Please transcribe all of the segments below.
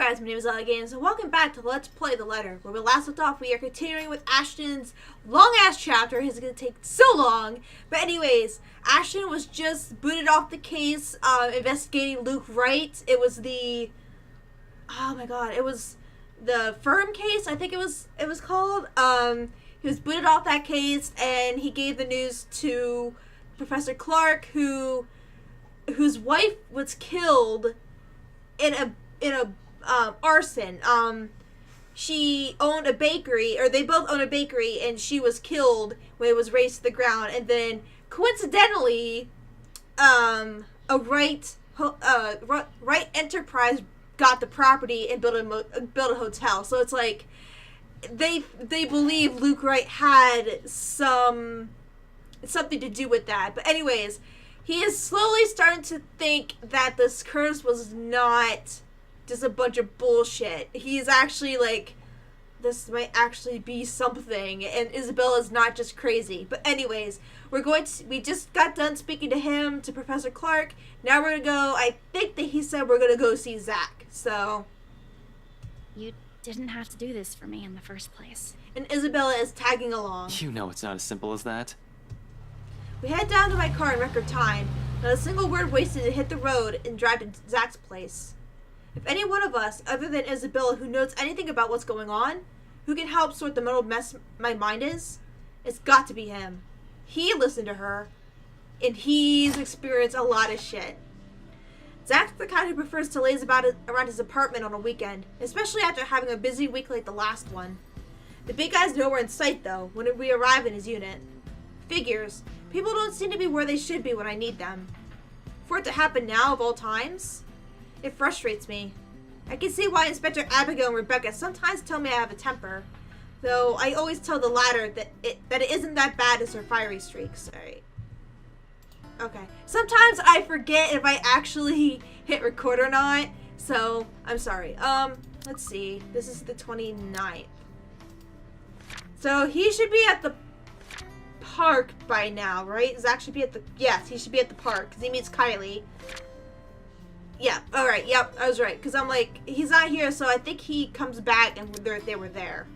guys, my name is Ella Games, and welcome back to Let's Play The Letter. Where we last left off, we are continuing with Ashton's long-ass chapter. It's going to take so long. But anyways, Ashton was just booted off the case, investigating Luke Wright. It was the... oh my god, it was the Firm case, I think it was called. He was booted off that case, and he gave the news to Professor Clark, whose wife was killed in a arson. She owned a bakery, or they both owned a bakery, and she was killed when it was razed to the ground. And then coincidentally, a Wright Enterprise got the property and built a hotel. So it's like they believe Luke Wright had something to do with that. But anyways, he is slowly starting to think that this curse was not just a bunch of bullshit. He's actually like, this might actually be something, and Isabella's not just crazy. But anyways, we just got done speaking to him, to Professor Clark. Now we're gonna go, I think that he said we're gonna go see Zach, so. You didn't have to do this for me in the first place. And Isabella is tagging along. You know it's not as simple as that. We head down to my car in record time. Not a single word wasted to hit the road and drive to Zach's place. If any one of us, other than Isabella, who knows anything about what's going on, who can help sort the muddled mess my mind is, it's got to be him. He listened to her, and he's experienced a lot of shit. Zach's the kind who prefers to laze about around his apartment on a weekend, especially after having a busy week like the last one. The big guy's nowhere in sight, though, when we arrive in his unit. Figures. People don't seem to be where they should be when I need them. For it to happen now, of all times, it frustrates me. I can see why Inspector Abigail and Rebecca sometimes tell me I have a temper, though I always tell the latter that it isn't that bad as her fiery streaks. Alright. Okay. Sometimes I forget if I actually hit record or not, so I'm sorry. Let's see. This is the 29th. So he should be at the park by now, right? Zach should be at the... yes, he should be at the park, because he meets Kylie. Yeah, alright, yep, I was right. Because I'm like, he's not here, so I think he comes back and they were there.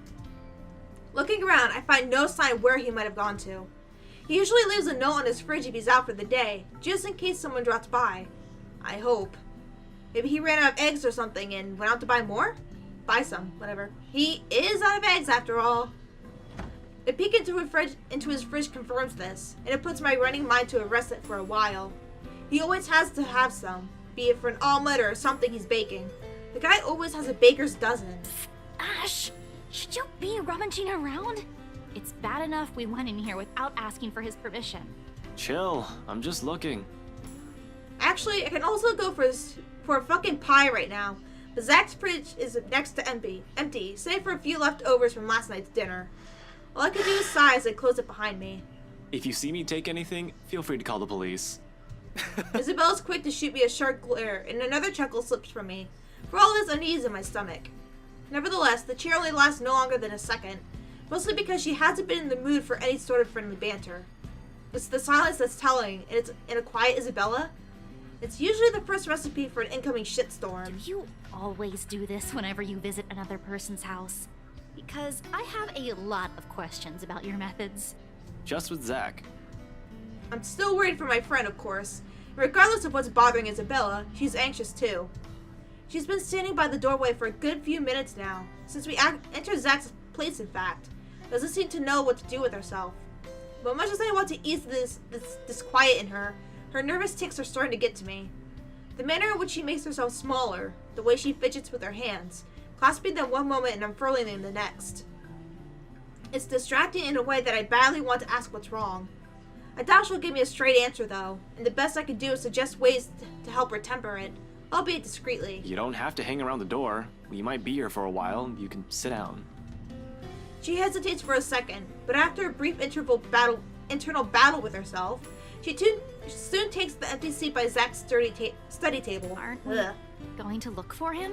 Looking around, I find no sign where he might have gone to. He usually leaves a note on his fridge if he's out for the day, just in case someone drops by. I hope. Maybe he ran out of eggs or something and went out to buy more? Buy some, whatever. He is out of eggs after all. A peek into his fridge confirms this, and it puts my running mind to rest for a while. He always has to have some, be it for an omelet or something he's baking. The guy always has a baker's dozen. Ash, should you be rummaging around? It's bad enough we went in here without asking for his permission. Chill, I'm just looking. Actually, I can also go for a fucking pie right now, but Zach's fridge is next to empty, save for a few leftovers from last night's dinner. All I can do is sigh as I close it behind me. If you see me take anything, feel free to call the police. Isabella's quick to shoot me a sharp glare, and another chuckle slips from me, for all this unease in my stomach. Nevertheless, the cheer only lasts no longer than a second, mostly because she hasn't been in the mood for any sort of friendly banter. It's the silence that's telling, and it's in a quiet Isabella. It's usually the first recipe for an incoming shitstorm. Do you always do this whenever you visit another person's house? Because I have a lot of questions about your methods. Just with Zach. I'm still worried for my friend, of course. Regardless of what's bothering Isabella, she's anxious too. She's been standing by the doorway for a good few minutes now, since we entered Zach's place in fact. Doesn't seem to know what to do with herself. But much as I want to ease this disquiet in her, her nervous tics are starting to get to me. The manner in which she makes herself smaller, the way she fidgets with her hands, clasping them one moment and unfurling them the next. It's distracting in a way that I badly want to ask what's wrong. I doubt she'll give me a straight answer though, and the best I can do is suggest ways to help her temper it, albeit discreetly. You don't have to hang around the door. You might be here for a while. You can sit down. She hesitates for a second, but after a brief internal battle with herself, she soon takes the empty seat by Zach's study table. Aren't we going to look for him?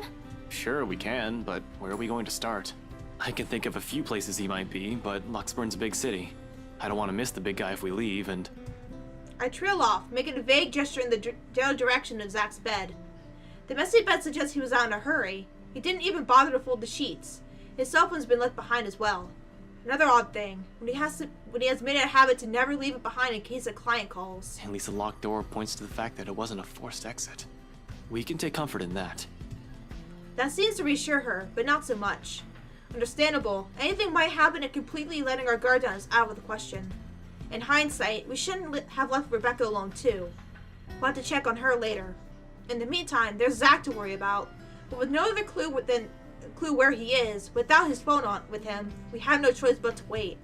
Sure, we can, but where are we going to start? I can think of a few places he might be, but Luxburn's a big city. I don't want to miss the big guy if we leave, and... I trail off, making a vague gesture in the general direction of Zach's bed. The messy bed suggests he was out in a hurry, He didn't even bother to fold the sheets. His cell phone's been left behind as well. Another odd thing, when he has made it a habit to never leave it behind in case a client calls. At least the locked door points to the fact that it wasn't a forced exit. We can take comfort in that. That seems to reassure her, but not so much. Understandable, anything might happen and completely letting our guard down is out of the question. In hindsight, we shouldn't have left Rebecca alone too. We'll have to check on her later. In the meantime, there's Zach to worry about, but with no other clue where he is, without his phone on with him, we have no choice but to wait.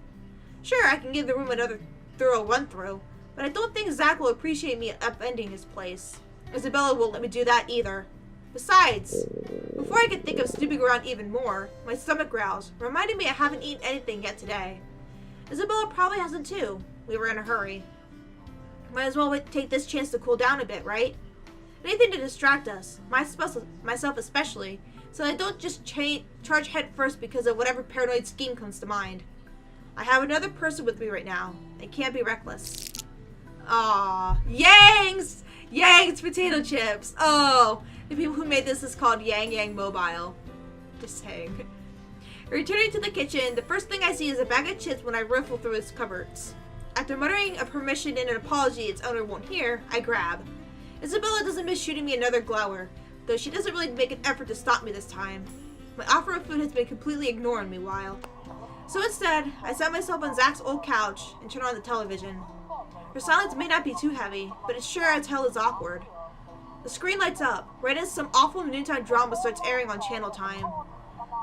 Sure, I can give the room another thorough run-through, but I don't think Zach will appreciate me upending his place. Isabella won't let me do that either. Besides, before I can think of snooping around even more, my stomach growls, reminding me I haven't eaten anything yet today. Isabella probably hasn't too. We were in a hurry. Might as well take this chance to cool down a bit, right? Anything to distract us, myself especially, so I don't just charge head first because of whatever paranoid scheme comes to mind. I have another person with me right now. I can't be reckless. Aww. Yang's! Yang's potato chips! Oh, the people who made this is called Yang Yang Mobile. Just saying. Returning to the kitchen, the first thing I see is a bag of chips when I riffle through its cupboards. After muttering a permission and an apology its owner won't hear, I grab. Isabella doesn't miss shooting me another glower, though she doesn't really make an effort to stop me this time. My offer of food has been completely ignoring me while. So instead, I sat myself on Zach's old couch and turned on the television. Her silence may not be too heavy, but it sure as hell is awkward. The screen lights up, right as some awful noontime drama starts airing on Channel Time.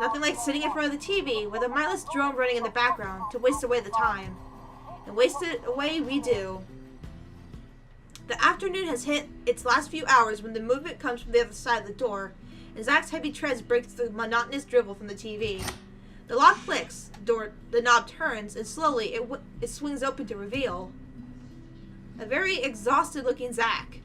Nothing like sitting in front of the TV with a mindless drone running in the background to waste away the time. And waste it away we do. The afternoon has hit its last few hours when the movement comes from the other side of the door, and Zach's heavy treads break through the monotonous drivel from the TV. The lock clicks, the knob turns, and slowly it swings open to reveal a very exhausted-looking Zach.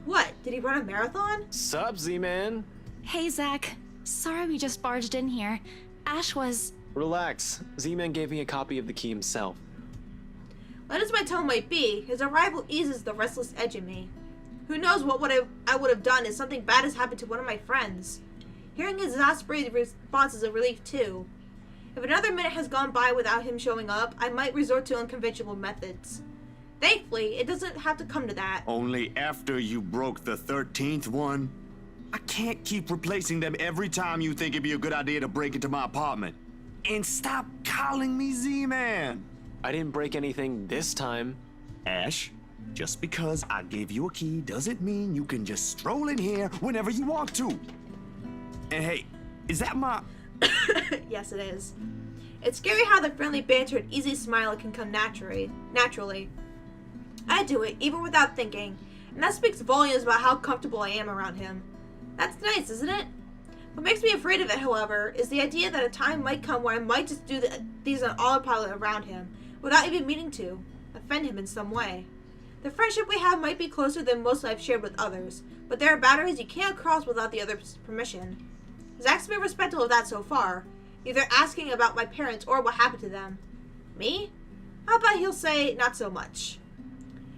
What? Did he run a marathon? Sup, Z-Man? Hey, Zach. Sorry we just barged in here. Ash was... Relax. Z-Man gave me a copy of the key himself. Light as my tone might be, his arrival eases the restless edge in me. Who knows what I would have done if something bad has happened to one of my friends. Hearing his exasperated response is a relief too. If another minute has gone by without him showing up, I might resort to unconventional methods. Thankfully, it doesn't have to come to that. Only after you broke the 13th one? I can't keep replacing them every time you think it'd be a good idea to break into my apartment. And stop calling me Z-Man! I didn't break anything this time. Ash, just because I gave you a key doesn't mean you can just stroll in here whenever you want to. And hey, is that my... Yes, it is. It's scary how the friendly banter and easy smile can come naturally. I do it, even without thinking, and that speaks volumes about how comfortable I am around him. That's nice, isn't it? What makes me afraid of it, however, is the idea that a time might come where I might just do these on autopilot around him, without even meaning to, offend him in some way. The friendship we have might be closer than most I've shared with others, but there are boundaries you can't cross without the other's permission. Zach's been respectful of that so far, either asking about my parents or what happened to them. Me? How about he'll say, not so much.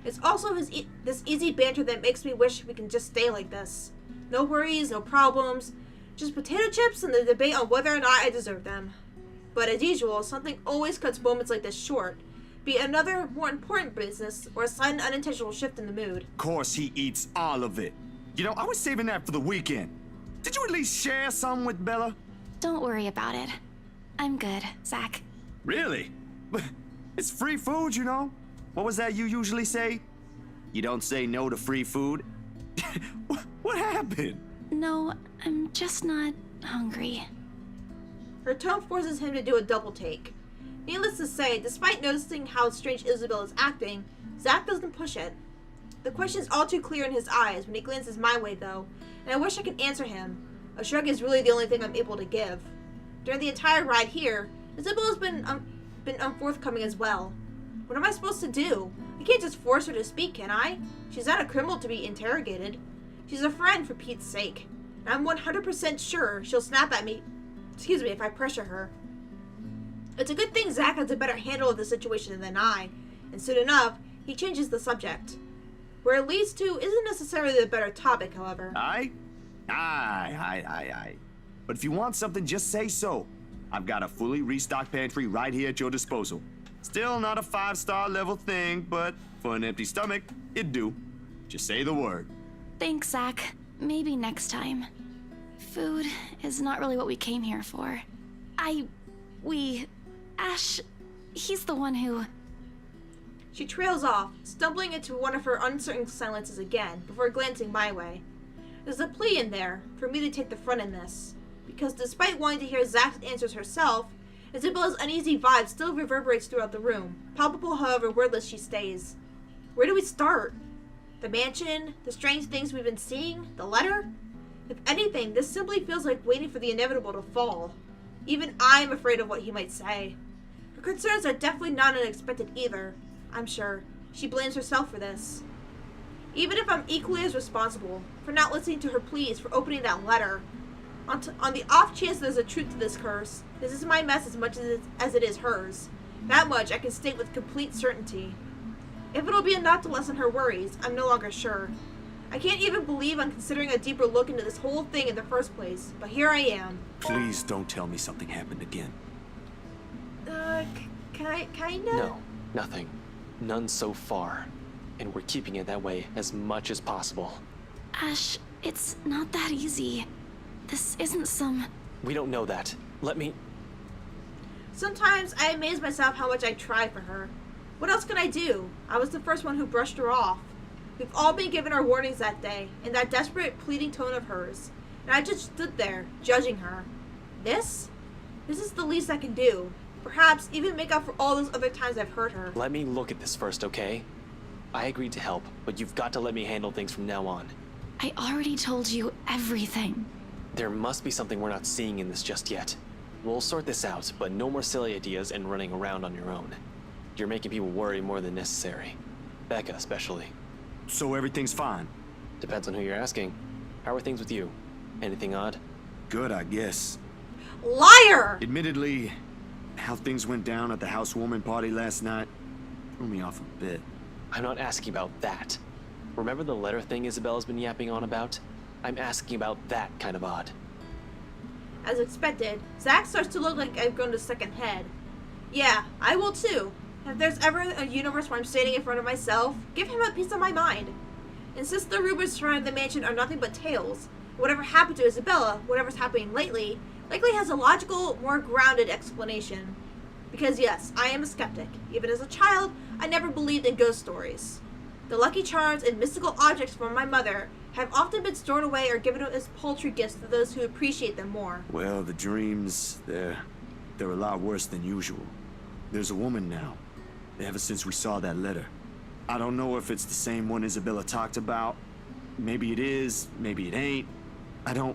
It's also this easy banter that makes me wish we can just stay like this. No worries, no problems, just potato chips and the debate on whether or not I deserve them. But as usual, something always cuts moments like this short, be it another more important business or a sudden unintentional shift in the mood. Of course he eats all of it. You know, I was saving that for the weekend. Did you at least share some with Bella? Don't worry about it. I'm good, Zach. Really? It's free food, you know? What was that you usually say? You don't say no to free food? What happened? No, I'm just not hungry. Her tone forces him to do a double take. Needless to say, despite noticing how strange Isabel is acting, Zach doesn't push it. The question is all too clear in his eyes when he glances my way, though, and I wish I could answer him. A shrug is really the only thing I'm able to give. During the entire ride here, Isabel has been unforthcoming as well. What am I supposed to do? I can't just force her to speak, can I? She's not a criminal to be interrogated. She's a friend, for Pete's sake. And I'm 100% sure she'll snap at me, if I pressure her. It's a good thing Zach has a better handle of the situation than I, and soon enough, he changes the subject. Where it leads to isn't necessarily the better topic, however. Aye. But if you want something, just say so. I've got a fully restocked pantry right here at your disposal. Still not a 5-star level thing, but for an empty stomach, it'd do. Just say the word. Thanks, Zach. Maybe next time. Food is not really what we came here for. Ash, he's the one who... She trails off, stumbling into one of her uncertain silences again, before glancing my way. There's a plea in there, for me to take the front in this. Because despite wanting to hear Zach's answers herself, Isabella's uneasy vibe still reverberates throughout the room, palpable however wordless she stays. Where do we start? The mansion? The strange things we've been seeing? The letter? If anything, this simply feels like waiting for the inevitable to fall. Even I'm afraid of what he might say. Her concerns are definitely not unexpected either. I'm sure. She blames herself for this. Even if I'm equally as responsible for not listening to her pleas for opening that letter, on the off chance there's a truth to this curse, this is my mess as much as it is hers. That much I can state with complete certainty. If it'll be enough to lessen her worries, I'm no longer sure. I can't even believe I'm considering a deeper look into this whole thing in the first place, but here I am. Please don't tell me something happened again. Kinda? No, nothing. None so far. And we're keeping it that way as much as possible. Ash, it's not that easy. This isn't some... We don't know that. Let me... Sometimes I amaze myself how much I try for her. What else can I do? I was the first one who brushed her off. We've all been given our warnings that day, in that desperate, pleading tone of hers. And I just stood there, judging her. This? This is the least I can do. Perhaps even make up for all those other times I've hurt her. Let me look at this first, okay? I agreed to help, but you've got to let me handle things from now on. I already told you everything. There must be something we're not seeing in this just yet. We'll sort this out, but no more silly ideas and running around on your own. You're making people worry more than necessary. Becca, especially. So everything's fine? Depends on who you're asking. How are things with you? Anything odd? Good, I guess. Liar! Admittedly, how things went down at the housewarming party last night threw me off a bit. I'm not asking about that. Remember the letter thing Isabella's been yapping on about? I'm asking about that kind of odd. As expected, Zach starts to look like I've grown to second head. Yeah, I will too. If there's ever a universe where I'm standing in front of myself, give him a piece of my mind. And since the rumors surrounding the mansion are nothing but tales, whatever happened to Isabella, whatever's happening lately, likely has a logical, more grounded explanation. Because yes, I am a skeptic. Even as a child, I never believed in ghost stories. The Lucky Charms and mystical objects from my mother have often been stored away or given as paltry gifts to those who appreciate them more. Well, the dreams, they're a lot worse than usual. There's a woman now, ever since we saw that letter. I don't know if it's the same one Isabella talked about. Maybe it is, maybe it ain't. I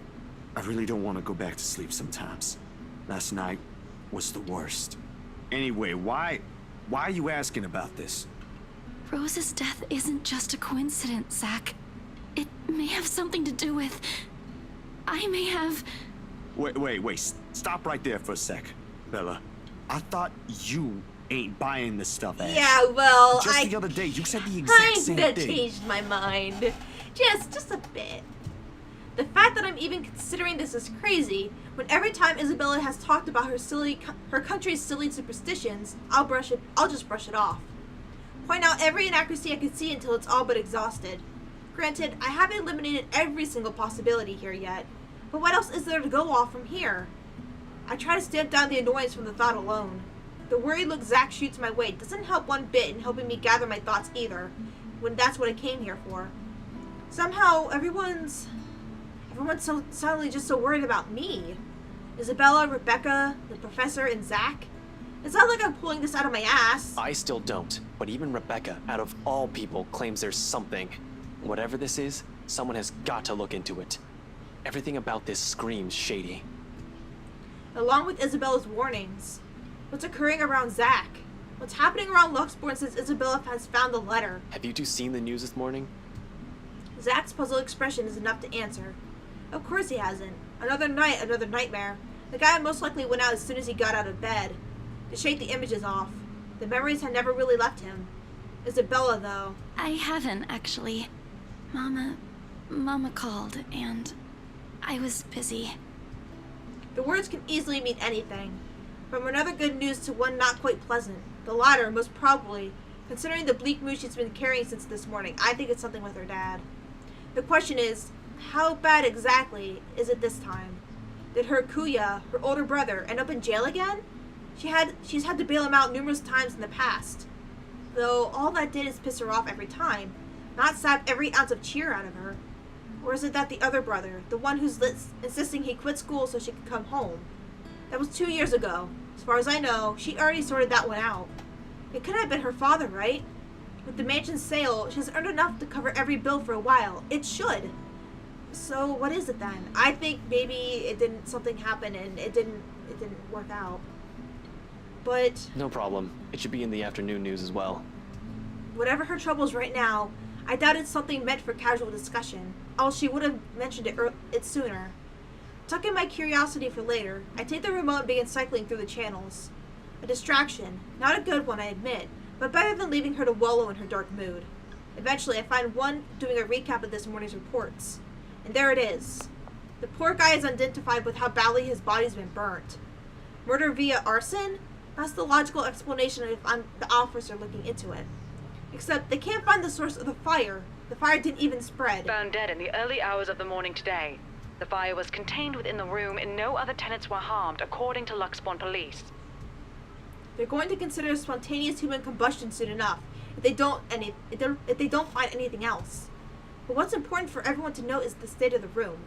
really don't want to go back to sleep sometimes. Last night was the worst. Anyway, why are you asking about this? Rose's death isn't just a coincidence, Zach. It may have something to do with... I may have... Wait. Stop right there for a sec, Bella. I thought you ain't buying this stuff, Ash. Yeah, well, Just the other day, you said the exact same kinda thing. changed my mind. Just a bit. The fact that I'm even considering this is crazy, when every time Isabella has talked about her country's silly superstitions, I'll just brush it off. Point out every inaccuracy I can see until it's all but exhausted. Granted, I haven't eliminated every single possibility here yet, but what else is there to go off from here? I try to stamp down the annoyance from the thought alone. The worried look Zach shoots my way doesn't help one bit in helping me gather my thoughts either, when that's what I came here for. Somehow, everyone's so suddenly just so worried about me. Isabella, Rebecca, the professor, and Zach. It's not like I'm pulling this out of my ass. I still don't, but even Rebecca, out of all people, claims there's something. Whatever this is, someone has got to look into it. Everything about this screams shady. Along with Isabella's warnings. What's occurring around Zach? What's happening around Luxborn since Isabella has found the letter? Have you two seen the news this morning? Zach's puzzled expression is enough to answer. Of course he hasn't. Another night, another nightmare. The guy most likely went out as soon as he got out of bed. To shake the images off. The memories had never really left him. Isabella, though. I haven't, actually. Mama called, and I was busy. The words can easily mean anything, from another good news to one not quite pleasant. The latter, most probably, considering the bleak mood she's been carrying since this morning. I think it's something with her dad. The question is, how bad exactly is it this time? Did her Kuya, her older brother, end up in jail again? She's had to bail him out numerous times in the past. Though all that did is piss her off every time, not sap every ounce of cheer out of her. Or is it that the other brother, the one who's insisting he quit school so she could come home? That was 2 years ago. As far as I know, she already sorted that one out. It couldn't have been her father, right? With the mansion's sale, she's earned enough to cover every bill for a while. It should. So what is it then? I think maybe something happened and it didn't work out. But No problem. It should be in the afternoon news as well. whatever her troubles right now, I doubt it's something meant for casual discussion. Else she would have mentioned it sooner. Tucking my curiosity for later, I take the remote and begin cycling through the channels. A distraction. Not a good one, I admit, but better than leaving her to wallow in her dark mood. Eventually, I find one doing a recap of this morning's reports. And there it is. The poor guy is identified with how badly his body's been burnt. Murder via arson? That's the logical explanation if I'm the officer looking into it. Except they can't find the source of the fire. The fire didn't even spread. Found dead in the early hours of the morning today. The fire was contained within the room and no other tenants were harmed, according to Luxbourne police. They're going to consider spontaneous human combustion soon enough if they don't find anything else. But what's important for everyone to know is the state of the room.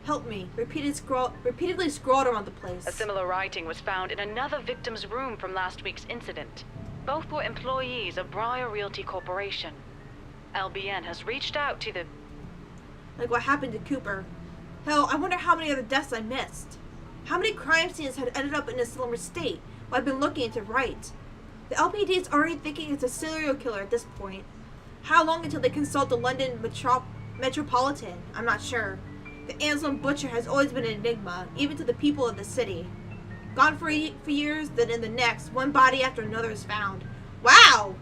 Help me. Repeatedly scrolled around the place. A similar writing was found in another victim's room from last week's incident. Both were employees of Briar Realty Corporation. LBN has reached out to the... Like what happened to Cooper. Hell, I wonder how many other deaths I missed. How many crime scenes had ended up in a similar state while I've been looking into right? The LPD is already thinking it's a serial killer at this point. How long until they consult the London Metropolitan? I'm not sure. The Anselm Butcher has always been an enigma, even to the people of the city. Gone for years, then in the next, one body after another is found. Wow!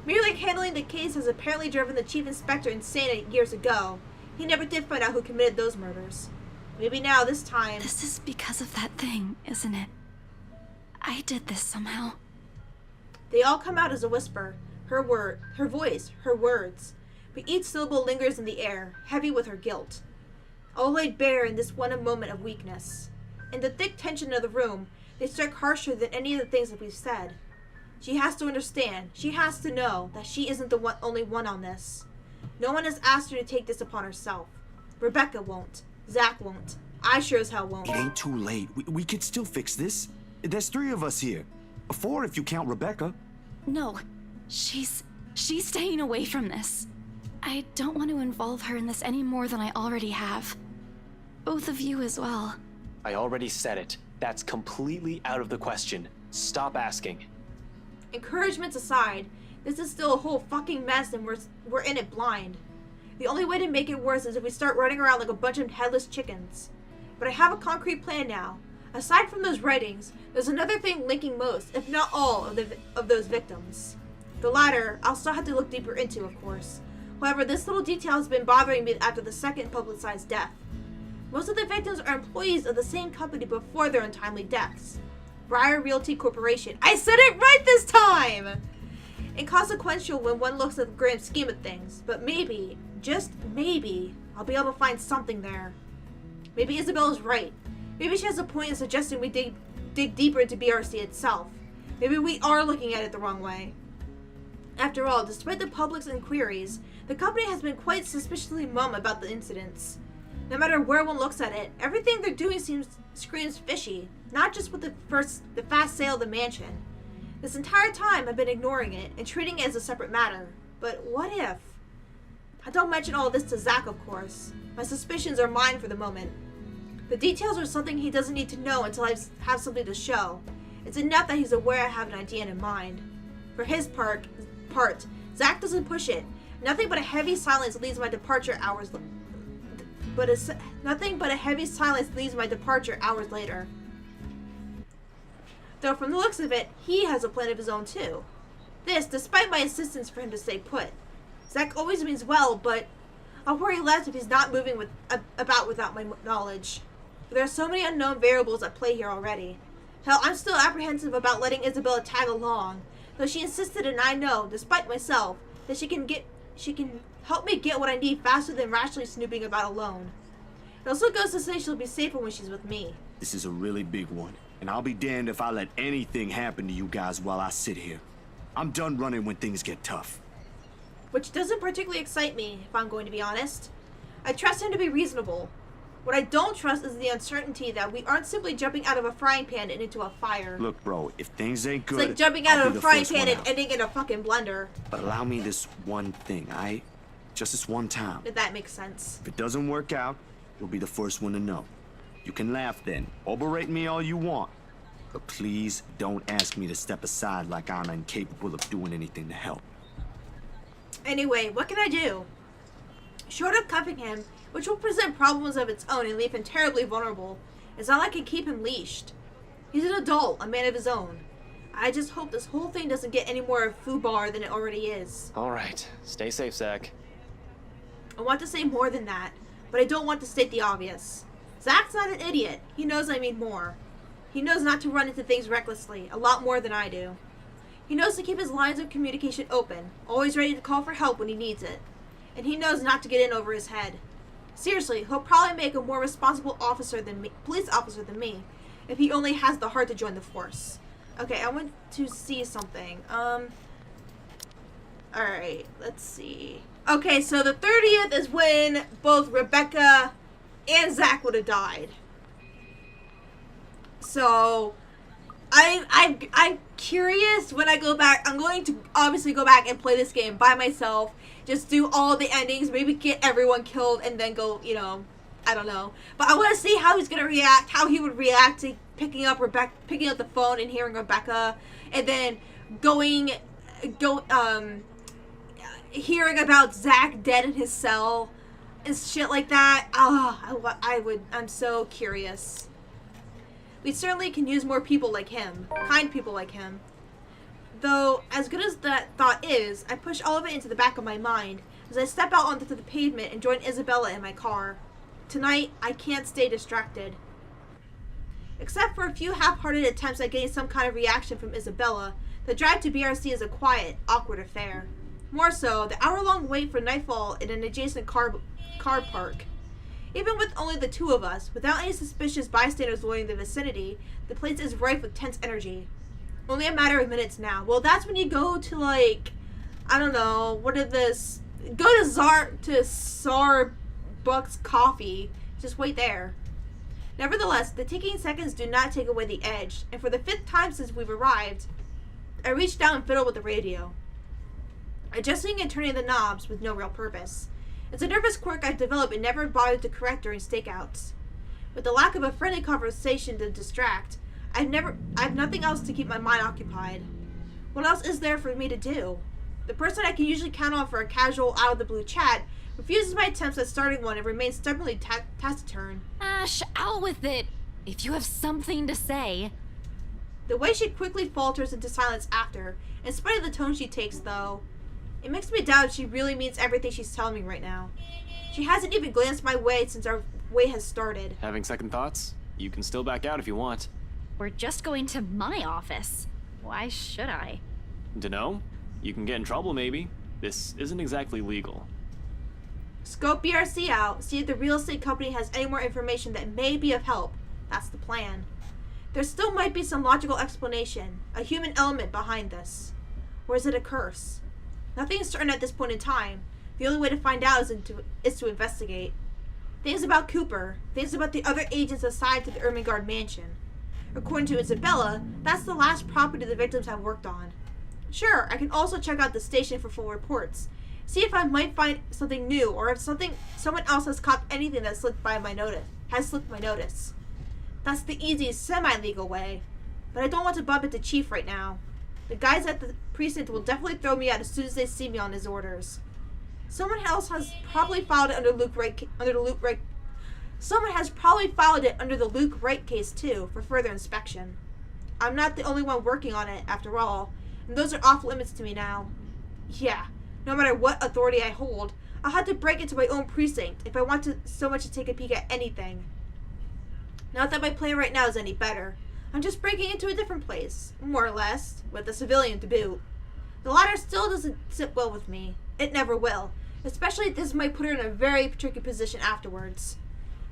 Merely handling the case has apparently driven the chief inspector insane years ago. He never did find out who committed those murders. Maybe now, this time... This is because of that thing, isn't it? I did this somehow. They all come out as a whisper. Her voice, her words. But each syllable lingers in the air, heavy with her guilt. All laid bare in this one moment of weakness. In the thick tension of the room, they strike harsher than any of the things that we've said. She has to understand, she has to know that she isn't the only one on this. No one has asked her to take this upon herself. Rebecca won't. Zach won't. I sure as hell won't. It ain't too late. We could still fix this. There's 3 of us here. 4 if you count Rebecca. No, she's staying away from this. I don't want to involve her in this any more than I already have. Both of you as well. I already said it. That's completely out of the question. Stop asking. Encouragements aside, this is still a whole fucking mess and we're in it blind. The only way to make it worse is if we start running around like a bunch of headless chickens. But I have a concrete plan now. Aside from those writings, there's another thing linking most, if not all, of those victims. The latter, I'll still have to look deeper into, of course. However, this little detail has been bothering me after the second publicized death. Most of the victims are employees of the same company before their untimely deaths. Briar Realty Corporation. I said it right this time! Inconsequential when one looks at the grand scheme of things, but maybe, just maybe, I'll be able to find something there. Maybe Isabella's right. Maybe she has a point in suggesting we dig deeper into BRC itself. Maybe we are looking at it the wrong way. After all, despite the public's inquiries, the company has been quite suspiciously mum about the incidents. No matter where one looks at it, everything they're doing screams fishy, not just with the fast sale of the mansion. This entire time I've been ignoring it and treating it as a separate matter. But what if? I don't mention all this to Zach, of course. My suspicions are mine for the moment. The details are something he doesn't need to know until I have something to show. It's enough that he's aware I have an idea in mind. For his part, Zach doesn't push it. Nothing but a heavy silence leaves my departure hours later. Though from the looks of it, he has a plan of his own too. This, despite my insistence for him to stay put. Zach always means well, but I'll worry less if he's not moving about without my knowledge. but there are so many unknown variables at play here already. Hell, I'm still apprehensive about letting Isabella tag along, though she insisted, and I know, despite myself, that she can help me get what I need faster than rationally snooping about alone. It also goes to say she'll be safer when she's with me. This is a really big one, and I'll be damned if I let anything happen to you guys while I sit here. I'm done running when things get tough. Which doesn't particularly excite me, if I'm going to be honest. I trust him to be reasonable. What I don't trust is the uncertainty that we aren't simply jumping out of a frying pan and into a fire. Look, bro, if things ain't good, It's like jumping out I'll of be a the frying first pan one and out. ending in a fucking blender. But allow me this one thing, aight? Just this one time. If that makes sense. If it doesn't work out, you'll be the first one to know. You can laugh then, or berate me all you want. But please don't ask me to step aside like I'm incapable of doing anything to help. Anyway, what can I do? Short of cuffing him, which will present problems of its own and leave him terribly vulnerable, it's not like I can keep him leashed. He's an adult, a man of his own. I just hope this whole thing doesn't get any more foobar than it already is. All right, stay safe, Zach. I want to say more than that, but I don't want to state the obvious. Zach's not an idiot. He knows I mean more. He knows not to run into things recklessly, a lot more than I do. He knows to keep his lines of communication open, always ready to call for help when he needs it. And he knows not to get in over his head. Seriously, he'll probably make a more responsible police officer than me, if he only has the heart to join the force. Okay, I want to see something. Alright, let's see. Okay, so the 30th is when both Rebecca and Zach would have died. So, I'm curious when I go back. I'm going to obviously go back and play this game by myself. Just do all the endings, maybe get everyone killed, and then go, you know, I don't know. But I want to see how he's going to react, how he would react to picking up the phone and hearing Rebecca, and then hearing about Zach dead in his cell and shit like that. I'm so curious. We certainly can use more people like him, kind people like him. Though, as good as that thought is, I push all of it into the back of my mind as I step out onto the pavement and join Isabella in my car. Tonight, I can't stay distracted. Except for a few half-hearted attempts at getting some kind of reaction from Isabella, the drive to BRC is a quiet, awkward affair. More so, the hour-long wait for nightfall in an adjacent car park. Even with only the two of us, without any suspicious bystanders loitering in the vicinity, the place is rife with tense energy. Only a matter of minutes now. Well, that's when you go to, like, I don't know, go to Starbucks Coffee. Just wait there. Nevertheless, the ticking seconds do not take away the edge, and for the 5th time since we've arrived, I reach down and fiddle with the radio, adjusting and turning the knobs with no real purpose. It's a nervous quirk I've developed and never bothered to correct during stakeouts. With the lack of a friendly conversation to distract, I've nothing else to keep my mind occupied. What else is there for me to do? The person I can usually count on for a casual, out-of-the-blue chat refuses my attempts at starting one and remains stubbornly taciturn. Ash, out with it! If you have something to say. The way she quickly falters into silence after, in spite of the tone she takes, though, it makes me doubt if she really means everything she's telling me right now. She hasn't even glanced my way since our wait has started. Having second thoughts? You can still back out if you want. We're just going to my office. Why should I? Dunno. You can get in trouble, maybe. This isn't exactly legal. Scope BRC out, see if the real estate company has any more information that may be of help. That's the plan. There still might be some logical explanation, a human element behind this. Or is it a curse? Nothing is certain at this point in time. The only way to find out is to investigate. Things about Cooper, things about the other agents assigned to the Ermengarde mansion. According to Isabella, that's the last property the victims have worked on. Sure, I can also check out the station for full reports. See if I might find something new, or if someone else has caught anything that slipped my notice. That's the easiest semi-legal way. But I don't want to bump into Chief right now. The guys at the precinct will definitely throw me out as soon as they see me on his orders. Someone else has probably filed it under Someone has probably filed it under the Luke Wright case too, for further inspection. I'm not the only one working on it, after all, and those are off limits to me now. Yeah, no matter what authority I hold, I'll have to break into my own precinct if I want to so much to take a peek at anything. Not that my plan right now is any better. I'm just breaking into a different place, more or less, with a civilian to boot. The latter still doesn't sit well with me. It never will, especially this might put her in a very tricky position afterwards.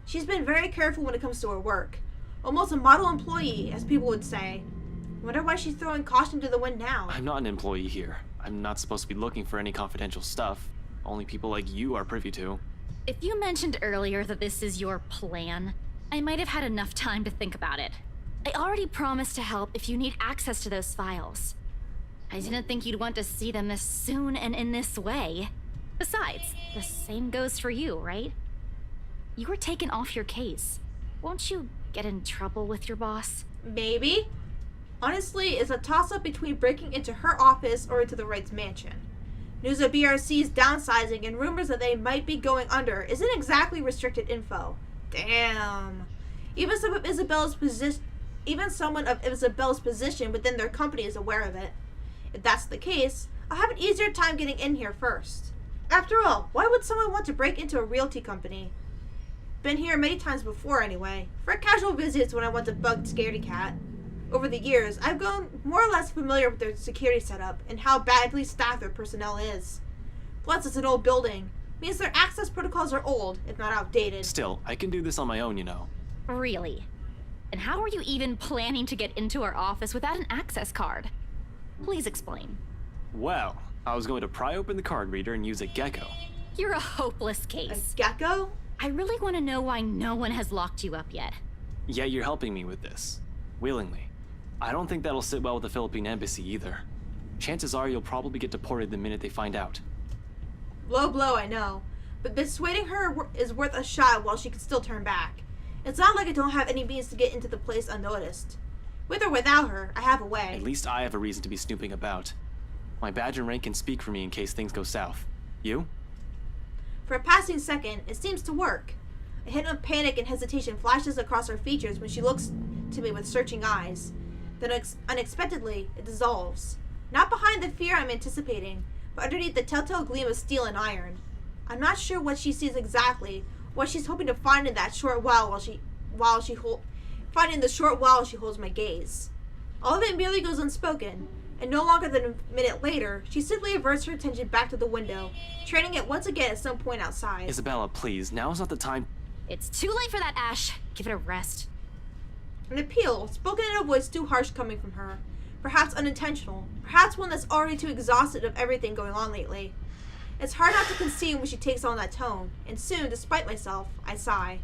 She's been very careful when it comes to her work. Almost a model employee, as people would say. Wonder why she's throwing caution to the wind now. I'm not an employee here. I'm not supposed to be looking for any confidential stuff. Only people like you are privy to. If you mentioned earlier that this is your plan, I might have had enough time to think about it. I already promised to help if you need access to those files. I didn't think you'd want to see them this soon and in this way. Besides, the same goes for you, right? You were taken off your case. Won't you get in trouble with your boss? Maybe. Honestly, it's a toss-up between breaking into her office or into the Wright's mansion. News of BRC's downsizing and rumors that they might be going under isn't exactly restricted info. Damn. Even someone of Isabella's position within their company is aware of it. If that's the case, I'll have an easier time getting in here first. After all, why would someone want to break into a realty company? Been here many times before anyway, for casual visits when I want to bug Scaredy Cat. Over the years, I've grown more or less familiar with their security setup and how badly staffed their personnel is. Plus, it's an old building. Means their access protocols are old, if not outdated. Still, I can do this on my own, you know. Really? And how are you even planning to get into our office without an access card? Please explain. Well, I was going to pry open the card reader and use a gecko. You're a hopeless A case. gecko? I really want to know why no one has locked you up yet. Yet you're helping me with this. Willingly. I don't think that'll sit well with the Philippine embassy either. Chances are you'll probably get deported the minute they find out. Low blow, I know. But persuading her is worth a shot while she can still turn back. It's not like I don't have any means to get into the place unnoticed. With or without her, I have a way. At least I have a reason to be snooping about. My badge and rank can speak for me in case things go south. You? For a passing second, it seems to work. A hint of panic and hesitation flashes across her features when she looks to me with searching eyes. Then unexpectedly, it dissolves. Not behind the fear I'm anticipating, but underneath the telltale gleam of steel and iron. I'm not sure what she sees exactly, what she's hoping to find in that short while she holds my gaze. All of it merely goes unspoken, and no longer than a minute later, she simply averts her attention back to the window, training it once again at some point outside. Isabella, please, now's not the time. It's too late for that, Ash. Give it a rest. An appeal, spoken in a voice too harsh coming from her. Perhaps unintentional. Perhaps one that's already too exhausted of everything going on lately. It's hard not to conceive when she takes on that tone, and soon, despite myself, I sigh.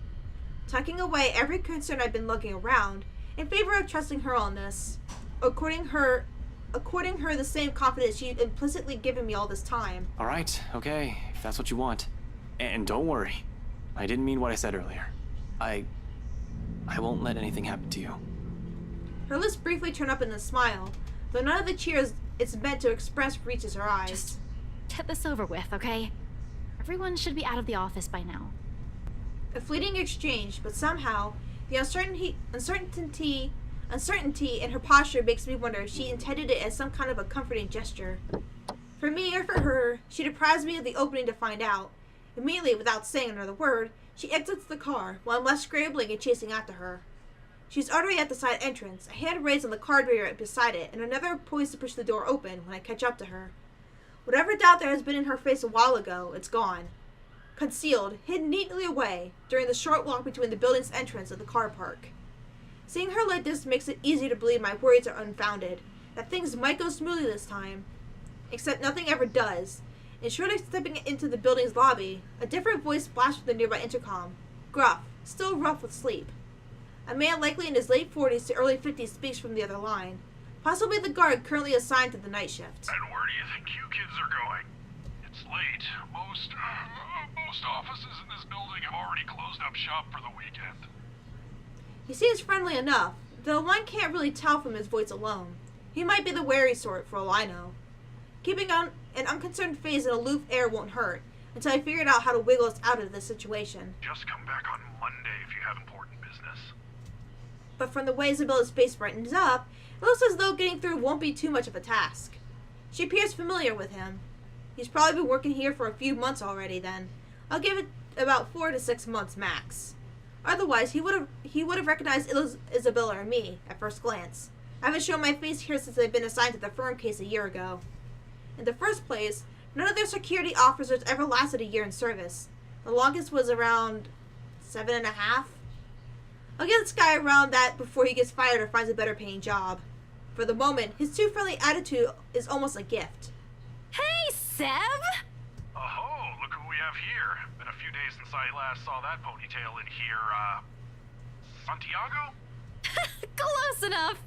Tucking away every concern I've been looking around, in favor of trusting her on this. According her the same confidence she'd implicitly given me all this time. Alright, okay, if that's what you want. And don't worry. I didn't mean what I said earlier. I won't let anything happen to you. Her lips briefly turn up in a smile, though none of the cheers it's meant to express reaches her eyes. Just get this over with, okay? Everyone should be out of the office by now. A fleeting exchange, but somehow, the uncertainty in her posture makes me wonder if she intended it as some kind of a comforting gesture. For me or for her, she deprives me of the opening to find out. Immediately, without saying another word, she exits the car, while I'm left scrambling and chasing after her. She's already at the side entrance, a hand raised on the card reader beside it, and another poised to push the door open when I catch up to her. Whatever doubt there has been in her face a while ago, it's gone. Concealed, hidden neatly away, during the short walk between the building's entrance and the car park. Seeing her like this makes it easy to believe my worries are unfounded, that things might go smoothly this time. Except nothing ever does. And short of stepping into the building's lobby, a different voice splashed from the nearby intercom. Gruff, still rough with sleep. A man likely in his late 40s to early 50s speaks from the other line. Possibly the guard currently assigned to the night shift. And where do you think you kids are going? It's late. Most offices in this building have already closed up shop for the weekend. He seems friendly enough, though one can't really tell from his voice alone. He might be the wary sort, for all I know. Keeping on an unconcerned face and aloof air won't hurt, until I figured out how to wiggle us out of this situation. Just come back on Monday if you have important business. But from the way Isabella's face brightens up, it looks as though getting through won't be too much of a task. She appears familiar with him. He's probably been working here for a few months already then. I'll give it about 4 to 6 months max. Otherwise, he would have recognized Isabella or me at first glance. I haven't shown my face here since I've been assigned to the firm case a year ago. In the first place, none of their security officers ever lasted a year in service. The longest was around 7.5. I'll get this guy around that before he gets fired or finds a better paying job. For the moment, his too friendly attitude is almost a gift. Hey, Seb! Oh, look who we have here. Been a few days since I last saw that ponytail in here, Santiago? Close enough.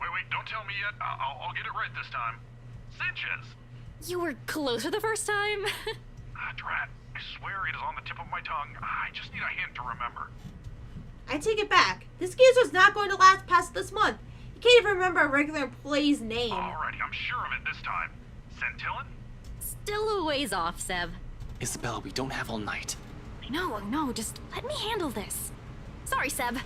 Wait, don't tell me yet. I'll get it right this time. Sanchez. You were closer the first time. Drat. I swear it is on the tip of my tongue. I just need a hint to remember. I take it back. This geezer's not going to last past this month. He can't even remember a regular employee's name. Alrighty, I'm sure of it this time. Centillon? Still a ways off, Seb. Isabella, we don't have all night. I know, just let me handle this. Sorry, Seb.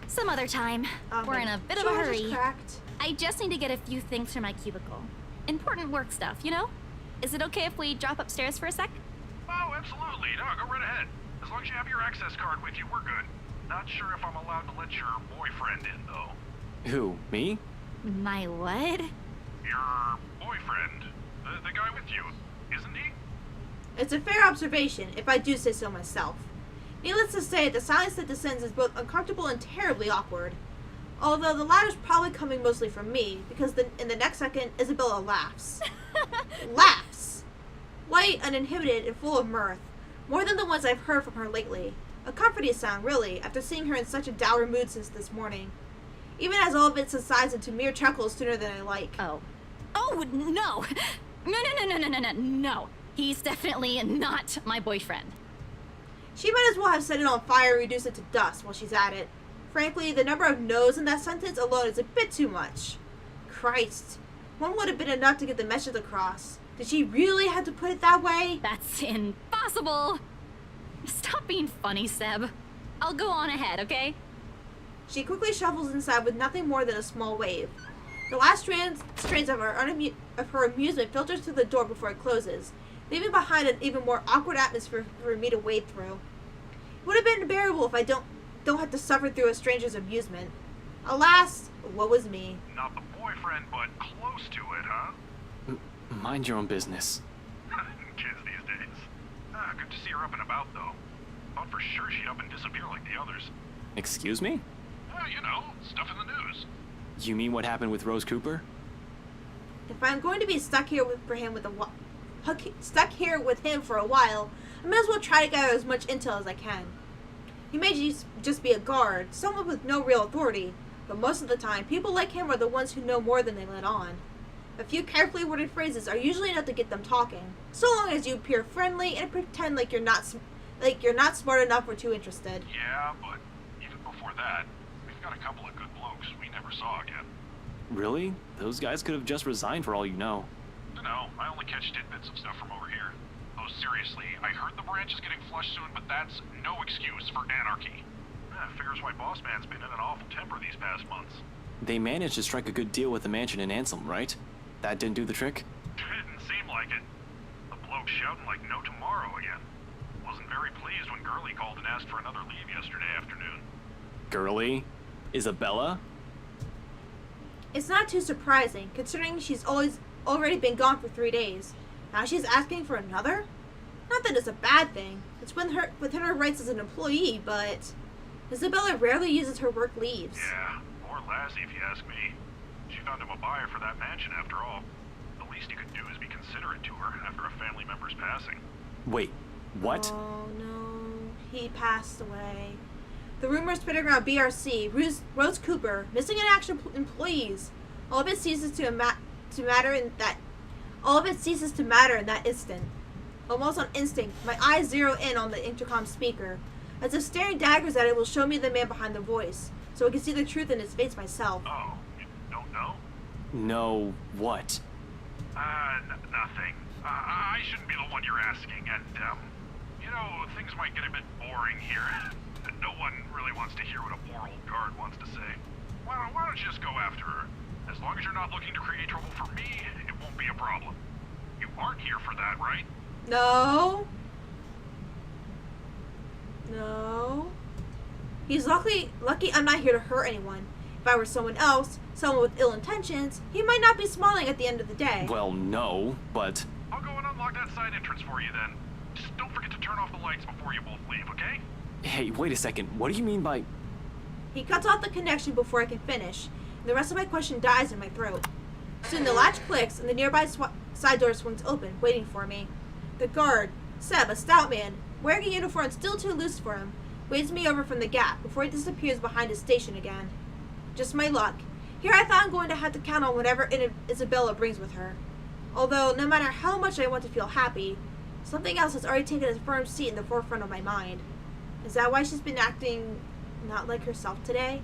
Some other time. We're in a bit of a Shoulders hurry. cracked. I just need to get a few things from my cubicle. Important work stuff, you know? Is it okay if we drop upstairs for a sec? Oh, absolutely. No, go right ahead. As long as you have your access card with you, we're good. Not sure if I'm allowed to let your boyfriend in, though. Who, me? My what? Your boyfriend. The guy with you, isn't he? It's a fair observation, if I do say so myself. Needless to say, the silence that descends is both uncomfortable and terribly awkward. Although the latter's probably coming mostly from me, because in the next second, Isabella laughs. Laughs! Light, uninhibited, and full of mirth. More than the ones I've heard from her lately. A comforting sound, really, after seeing her in such a dour mood since this morning. Even as all of it subsides into mere chuckles sooner than I like. Oh, no! No. He's definitely not my boyfriend. She might as well have set it on fire and reduced it to dust while she's at it. Frankly, the number of no's in that sentence alone is a bit too much. Christ. One would have been enough to get the message across. Did she really have to put it that way? That's impossible! Stop being funny, Seb. I'll go on ahead, okay? She quickly shuffles inside with nothing more than a small wave. The last strains of her amusement filters through the door before it closes, leaving behind an even more awkward atmosphere for me to wade through. It would have been unbearable if I don't have to suffer through a stranger's amusement. Alas, what was me? Not the boyfriend, but close to it, huh? Mind your own business. Kids these days. Good to see her up and about, though. Thought for sure she'd up and disappear like the others. Excuse me? You know, stuff in the news. You mean what happened with Rose Cooper? If I'm going to be stuck here with him for a while, I might as well try to gather as much intel as I can. He may just be a guard, someone with no real authority, but most of the time, people like him are the ones who know more than they let on. A few carefully worded phrases are usually enough to get them talking, so long as you appear friendly and pretend like you're not smart enough or too interested. Yeah, but even before that, we've got a couple of good blokes we never saw again. Really? Those guys could have just resigned for all you know. No, I only catch tidbits of stuff from over here. Oh, seriously, I heard the branch is getting flushed soon, but that's no excuse for anarchy. Figures why Boss Man's been in an awful temper these past months. They managed to strike a good deal with the mansion in Ansem, right? That didn't do the trick? Didn't seem like it. The bloke shouting like no tomorrow again. Wasn't very pleased when Gurley called and asked for another leave yesterday afternoon. Gurley? Isabella? It's not too surprising, considering she's already been gone for 3 days. Now she's asking for another? Not that it's a bad thing. It's within her rights as an employee, but Isabella rarely uses her work leaves. Yeah, poor Lassie if you ask me. She found him a buyer for that mansion after all. The least you could do is be considerate to her after a family member's passing. Wait, what? Oh no, he passed away. The rumors spreading around BRC, Rose Cooper, missing in action employees. All of it ceases to matter in that instant. Almost on instinct, my eyes zero in on the intercom speaker, as if staring daggers at it will show me the man behind the voice, so I can see the truth in his face myself. Oh, you don't know? No, what? Nothing. I shouldn't be the one you're asking, and, you know, things might get a bit boring here. No one really wants to hear what a poor old guard wants to say. Why don't you just go after her? As long as you're not looking to create trouble for me, it won't be a problem. You aren't here for that, right? No. No. He's lucky I'm not here to hurt anyone. If I were someone else, someone with ill intentions, he might not be smiling at the end of the day. Well, no, but... I'll go and unlock that side entrance for you then. Just don't forget to turn off the lights before you both leave, okay? Hey, wait a second. What do you mean by... He cuts off the connection before I can finish, and the rest of my question dies in my throat. Soon the latch clicks and the nearby side door swings open, waiting for me. The guard, Seb, a stout man, wearing a uniform still too loose for him, waves me over from the gap before he disappears behind his station again. Just my luck. Here I thought I'm going to have to count on whatever Isabella brings with her. Although, no matter how much I want to feel happy, something else has already taken a firm seat in the forefront of my mind. Is that why she's been acting not like herself today?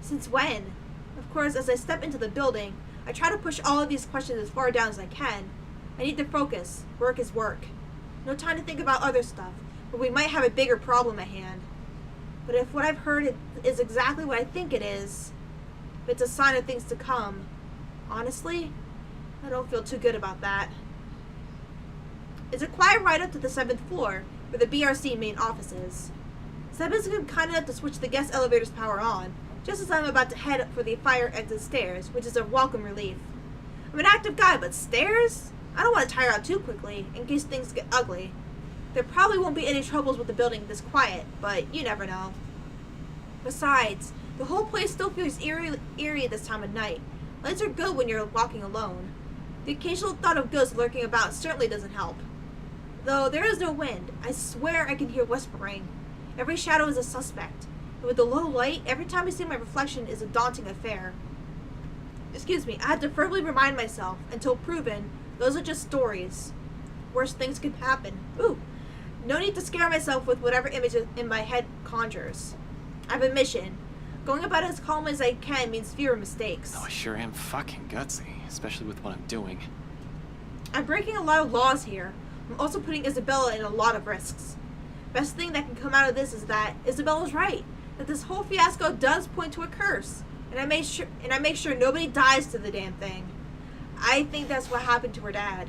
Since when? Of course, as I step into the building, I try to push all of these questions as far down as I can. I need to focus. Work is work. No time to think about other stuff, but we might have a bigger problem at hand. But if what I've heard is exactly what I think it is, if it's a sign of things to come, honestly, I don't feel too good about that. It's a quiet ride up to the 7th floor, where the BRC main office is. Seb has been kind enough to switch the guest elevator's power on, just as I'm about to head for the fire exit stairs, which is a welcome relief. I'm an active guy, but stairs? I don't want to tire out too quickly, in case things get ugly. There probably won't be any troubles with the building this quiet, but you never know. Besides, the whole place still feels eerie this time of night. Lights are good when you're walking alone. The occasional thought of ghosts lurking about certainly doesn't help. Though there is no wind, I swear I can hear whispering. Every shadow is a suspect, and with the low light, every time I see my reflection is a daunting affair. Excuse me, I had to firmly remind myself, until proven, those are just stories. Worse things could happen. Ooh, no need to scare myself with whatever image in my head conjures. I have a mission. Going about as calm as I can means fewer mistakes. Oh, I sure am fucking gutsy, especially with what I'm doing. I'm breaking a lot of laws here. I'm also putting Isabella in a lot of risks. Best thing that can come out of this is that Isabella's right. That this whole fiasco does point to a curse. And I make sure nobody dies to the damn thing. I think that's what happened to her dad.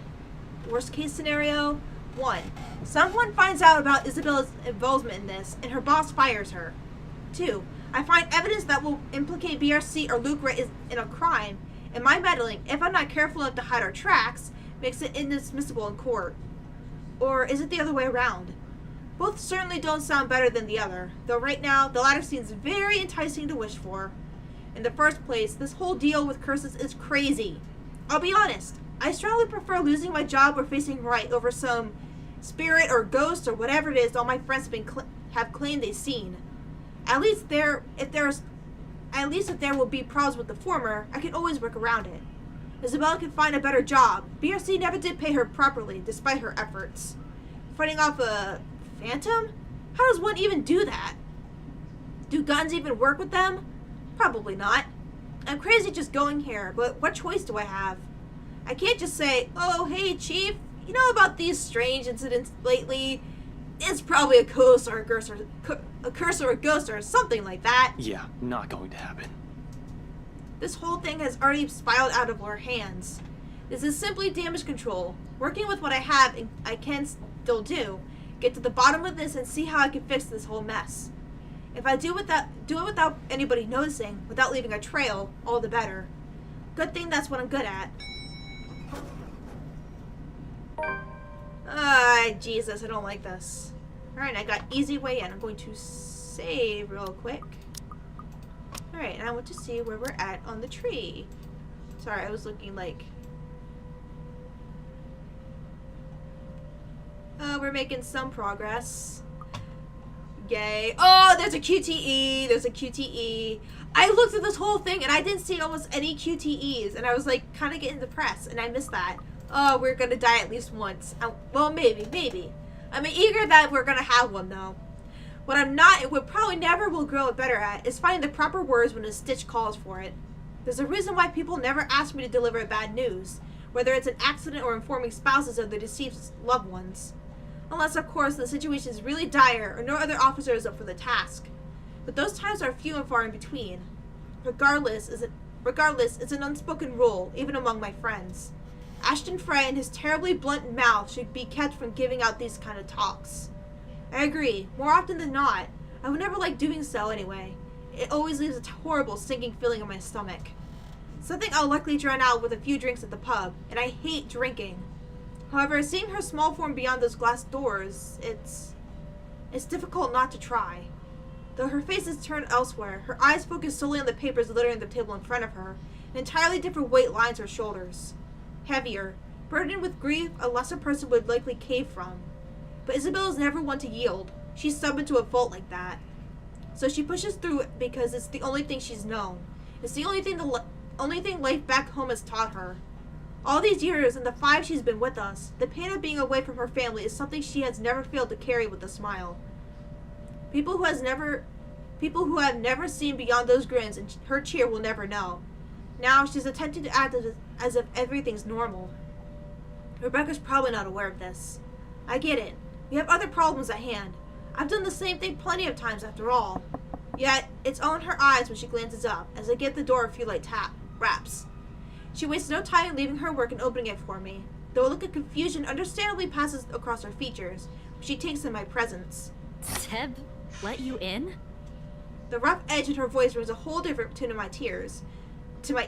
Worst case scenario, 1. Someone finds out about Isabella's involvement in this, and her boss fires her. 2. I find evidence that will implicate BRC or Luke Ray in a crime, and my meddling, if I'm not careful enough to hide our tracks, makes it inadmissible in court. Or is it the other way around? Both certainly don't sound better than the other, though right now, the latter seems very enticing to wish for. In the first place, this whole deal with curses is crazy. I'll be honest, I strongly prefer losing my job or facing right over some spirit or ghost or whatever it is all my friends have claimed they've seen. At least if there will be problems with the former, I can always work around it. Isabella can find a better job. BRC never did pay her properly, despite her efforts. Fighting off a phantom? How does one even do that? Do guns even work with them? Probably not. I'm crazy just going here, but what choice do I have? I can't just say, oh, hey, Chief, you know about these strange incidents lately? It's probably a curse or a ghost or something like that. Yeah, not going to happen. This whole thing has already spiraled out of our hands. This is simply damage control. Working with what I have and I can still do. Get to the bottom of this and see how I can fix this whole mess. If I do it without anybody noticing, without leaving a trail, all the better. Good thing that's what I'm good at. Jesus, I don't like this. Alright, I got easy way in. I'm going to save real quick. Alright, and I want to see where we're at on the tree. Sorry, I was looking like... we're making some progress. Yay. Oh, there's a QTE. There's a QTE. I looked at this whole thing and I didn't see almost any QTEs. And I was like kind of getting depressed and I missed that. Oh, we're going to die at least once. Well, maybe. I'm eager that we're going to have one though. What I'm not and what probably never will grow better at is finding the proper words when a stitch calls for it. There's a reason why people never ask me to deliver bad news. Whether it's an accident or informing spouses of their deceased loved ones. Unless, of course, the situation is really dire or no other officer is up for the task. But those times are few and far in between. Regardless, it's an unspoken rule, even among my friends. Ashton Frey and his terribly blunt mouth should be kept from giving out these kind of talks. I agree. More often than not, I would never like doing so anyway. It always leaves a horrible sinking feeling in my stomach. Something I'll likely drown out with a few drinks at the pub, and I hate drinking. However, seeing her small form beyond those glass doors, it's difficult not to try. Though her face is turned elsewhere, her eyes focus solely on the papers littering the table in front of her. An entirely different weight lines her shoulders. Heavier, burdened with grief a lesser person would likely cave from. But Isabel is never one to yield. She's stubborn to a fault like that. So she pushes through it because it's the only thing she's known. It's the only thing life back home has taught her. All these years and the 5 she's been with us, the pain of being away from her family is something she has never failed to carry with a smile. People who have never seen beyond those grins and her cheer will never know. Now she's attempting to act as if everything's normal. Rebecca's probably not aware of this. I get it. We have other problems at hand. I've done the same thing plenty of times after all. Yet, it's on her eyes when she glances up, as I get the door a few light raps. She wastes no time in leaving her work and opening it for me, though a look of confusion understandably passes across her features, when she takes in my presence. Seb, let you in? The rough edge in her voice brings a whole different tune to my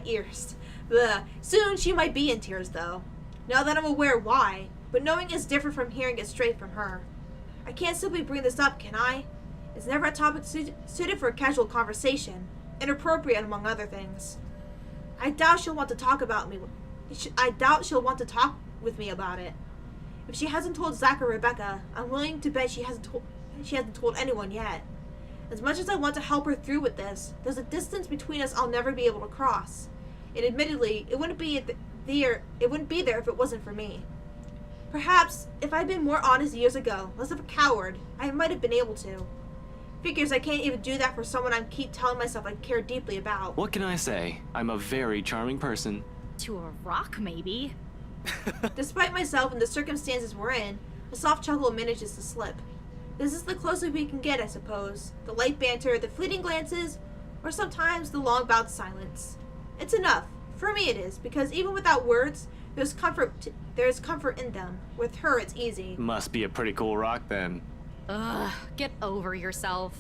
ears. Bleh. Soon she might be in tears, though. Now that I'm aware why, but knowing is different from hearing it straight from her. I can't simply bring this up, can I? It's never a topic suited for a casual conversation, inappropriate among other things. I doubt she'll want to talk with me about it. If she hasn't told Zach or Rebecca, I'm willing to bet she hasn't told anyone yet. As much as I want to help her through with this, there's a distance between us I'll never be able to cross. And admittedly, it wouldn't be there if it wasn't for me. Perhaps, if I'd been more honest years ago, less of a coward, I might have been able to. Figures I can't even do that for someone I keep telling myself I care deeply about. What can I say? I'm a very charming person. To a rock, maybe. Despite myself and the circumstances we're in, a soft chuckle manages to slip. This is the closest we can get, I suppose. The light banter, the fleeting glances, or sometimes the long bowed silence. It's enough. For me it is, because even without words, there's comfort in them. With her, it's easy. Must be a pretty cool rock then. Ugh, get over yourself.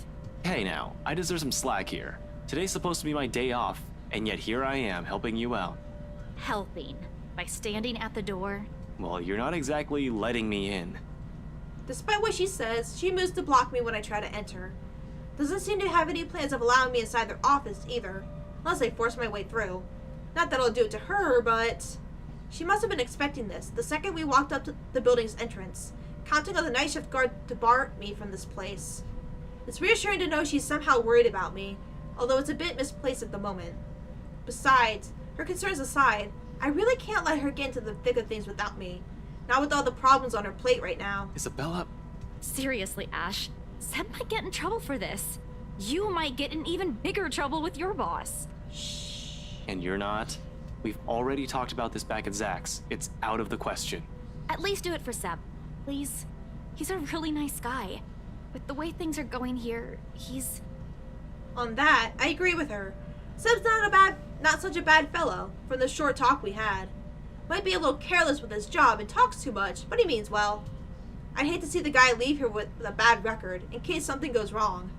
Hey now, I deserve some slack here. Today's supposed to be my day off, and yet here I am helping you out. Helping? By standing at the door? Well, you're not exactly letting me in. Despite what she says, she moves to block me when I try to enter. Doesn't seem to have any plans of allowing me inside their office either, unless I force my way through. Not that I'll do it to her, but... She must have been expecting this the second we walked up to the building's entrance, counting on the night shift guard to bar me from this place. It's reassuring to know she's somehow worried about me, although it's a bit misplaced at the moment. Besides, her concerns aside, I really can't let her get into the thick of things without me. Not with all the problems on her plate right now. Isabella... Seriously, Ash. Seb might get in trouble for this. You might get in even bigger trouble with your boss. Shh. And you're not? We've already talked about this back at Zach's. It's out of the question. At least do it for Seb, please. He's a really nice guy. With the way things are going here, he's... On that, I agree with her. Seb's not such a bad fellow, from the short talk we had. Might be a little careless with his job and talks too much, but he means well. I'd hate to see the guy leave here with a bad record, in case something goes wrong.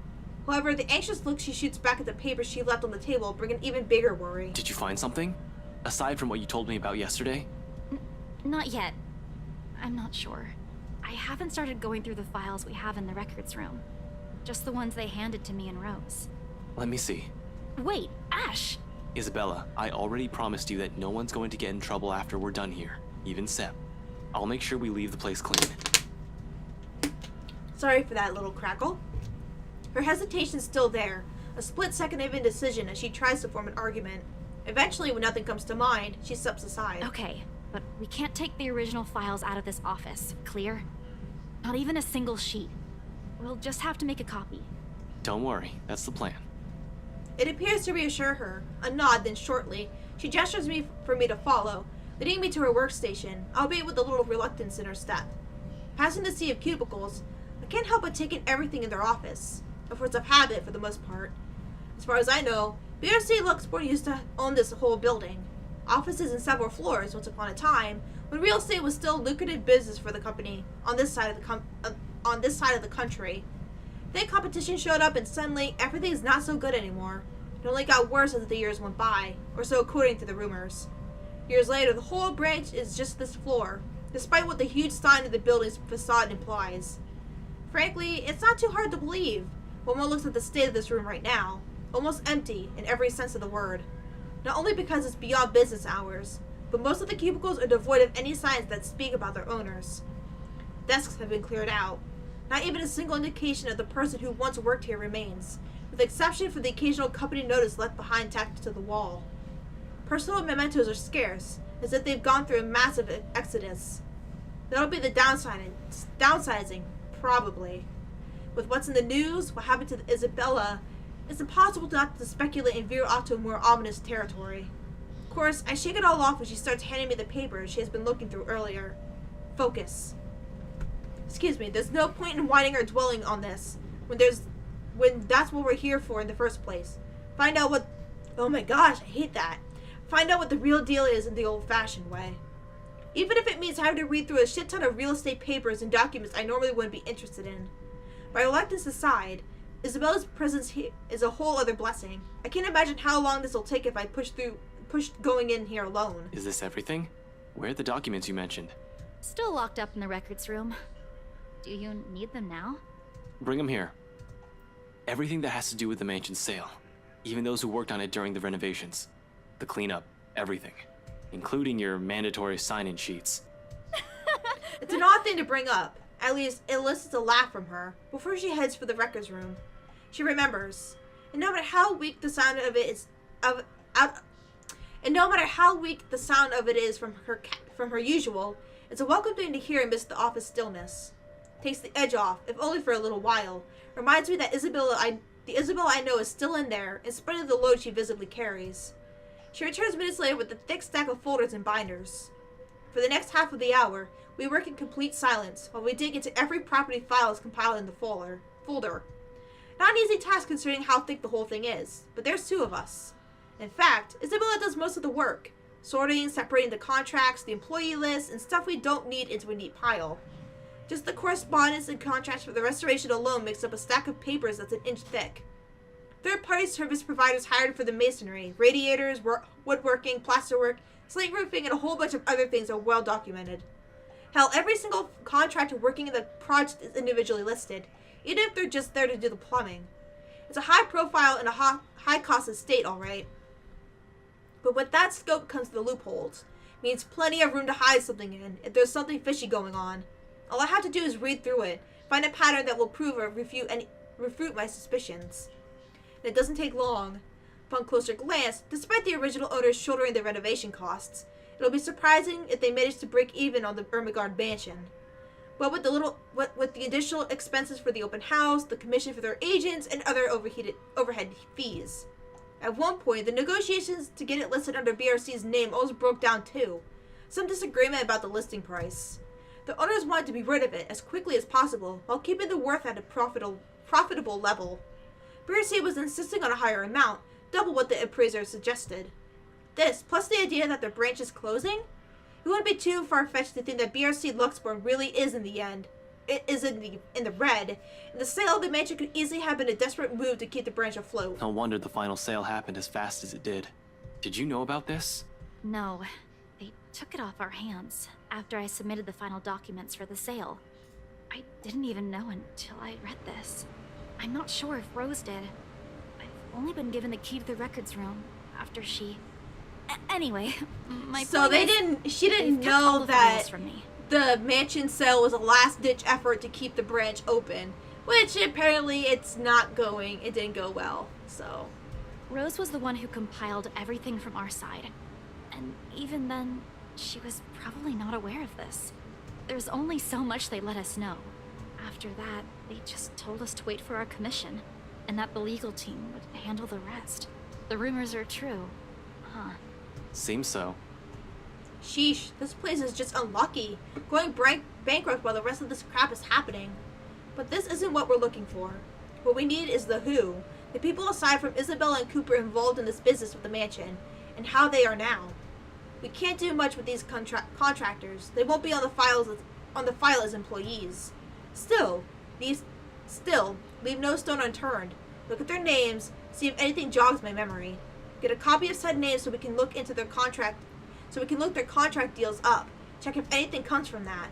However, the anxious look she shoots back at the papers she left on the table bring an even bigger worry. Did you find something? Aside from what you told me about yesterday? Not yet. I'm not sure. I haven't started going through the files we have in the records room. Just the ones they handed to me in rows. Let me see. Wait, Ash! Isabella, I already promised you that no one's going to get in trouble after we're done here. Even Seb. I'll make sure we leave the place clean. Sorry for that little crackle. Her hesitation's still there, a split second of indecision as she tries to form an argument. Eventually, when nothing comes to mind, she steps aside. Okay, but we can't take the original files out of this office, clear? Not even a single sheet. We'll just have to make a copy. Don't worry, that's the plan. It appears to reassure her. A nod, then shortly, she gestures for me to follow, leading me to her workstation, albeit with a little reluctance in her step. Passing the sea of cubicles, I can't help but take in everything in their office, a force of habit for the most part. As far as I know, BRC Luxport used to own this whole building. Offices in several floors once upon a time, when real estate was still lucrative business for the company on this side of the country. Then competition showed up and suddenly everything's not so good anymore. It only got worse as the years went by, or so according to the rumors. Years later, the whole branch is just this floor, despite what the huge sign of the building's facade implies. Frankly, it's not too hard to believe when one looks at the state of this room right now. Almost empty in every sense of the word. Not only because it's beyond business hours, but most of the cubicles are devoid of any signs that speak about their owners. Desks have been cleared out. Not even a single indication of the person who once worked here remains, with the exception for the occasional company notice left behind tacked to the wall. Personal mementos are scarce, as if they've gone through a massive exodus. That'll be the downsizing, probably. With what's in the news, what happened to Isabella, it's impossible not to speculate and veer off to a more ominous territory. Of course, I shake it all off when she starts handing me the papers she has been looking through earlier. Focus. Excuse me, there's no point in whining or dwelling on this, when that's what we're here for in the first place. Find out what... Oh my gosh, I hate that. Find out what the real deal is in the old-fashioned way. Even if it means having to read through a shit ton of real estate papers and documents I normally wouldn't be interested in. My reluctance aside, Isabella's presence here is a whole other blessing. I can't imagine how long this will take if I push going in here alone. Is this everything? Where are the documents you mentioned? Still locked up in the records room. Do you need them now? Bring them here. Everything that has to do with the mansion's sale. Even those who worked on it during the renovations. The cleanup. Everything. Including your mandatory sign-in sheets. It's an odd thing to bring up. At least, it elicits a laugh from her before she heads for the records room. She remembers. And no matter how weak the sound of it is from her usual, it's a welcome thing to hear amidst the office stillness. Takes the edge off, if only for a little while. Reminds me that the Isabella I know is still in there, in spite of the load she visibly carries. She returns minutes later with a thick stack of folders and binders. For the next half of the hour, we work in complete silence while we dig into every property files compiled in the folder. Not an easy task considering how thick the whole thing is, but there's two of us. In fact, Isabella does most of the work, sorting, separating the contracts, the employee list, and stuff we don't need into a neat pile. Just the correspondence and contracts for the restoration alone makes up a stack of papers that's an inch thick. Third-party service providers hired for the masonry, radiators, woodworking, plasterwork, slate roofing, and a whole bunch of other things are well documented. Hell, every single contractor working in the project is individually listed, even if they're just there to do the plumbing. It's a high profile and a high cost estate, alright. But with that scope comes the loopholes. Means plenty of room to hide something in, if there's something fishy going on. All I have to do is read through it, find a pattern that will prove or refute my suspicions. And it doesn't take long. Upon closer glance, despite the original owners shouldering the renovation costs, it'll be surprising if they manage to break even on the Ermengarde mansion. But with the additional expenses for the open house, the commission for their agents, and other overhead fees. At one point, the negotiations to get it listed under BRC's name almost broke down too. Some disagreement about the listing price. The owners wanted to be rid of it as quickly as possible, while keeping the worth at a profitable level. BRC was insisting on a higher amount, double what the appraiser suggested. This, plus the idea that their branch is closing, it wouldn't be too far-fetched to think that BRC Luxborn really is in the red, and the sale of the mansion could easily have been a desperate move to keep the branch afloat. No wonder the final sale happened as fast as it did. Did you know about this? No. They took it off our hands after I submitted the final documents for the sale. I didn't even know until I read this. I'm not sure if Rose did. I've only been given the key to the records room after she... Anyway, my So point she didn't kept all know the that files from me. the mansion sale was a last-ditch effort to keep the branch open, which apparently it didn't go well, so. Rose was the one who compiled everything from our side. And even then, she was probably not aware of this. There's only so much they let us know. After that, they just told us to wait for our commission, and that the legal team would handle the rest. The rumors are true. Huh. Seems so. Sheesh, this place is just unlucky, going bankrupt while the rest of this crap is happening. But this isn't what we're looking for. What we need is the who, the people aside from Isabella and Cooper involved in this business with the mansion, and how they are now. We can't do much with these contractors. They won't be on the file as employees. Still, Leave no stone unturned. Look at their names, see if anything jogs my memory. Get a copy of said names so we can look into their contract, their contract deals up. Check if anything comes from that.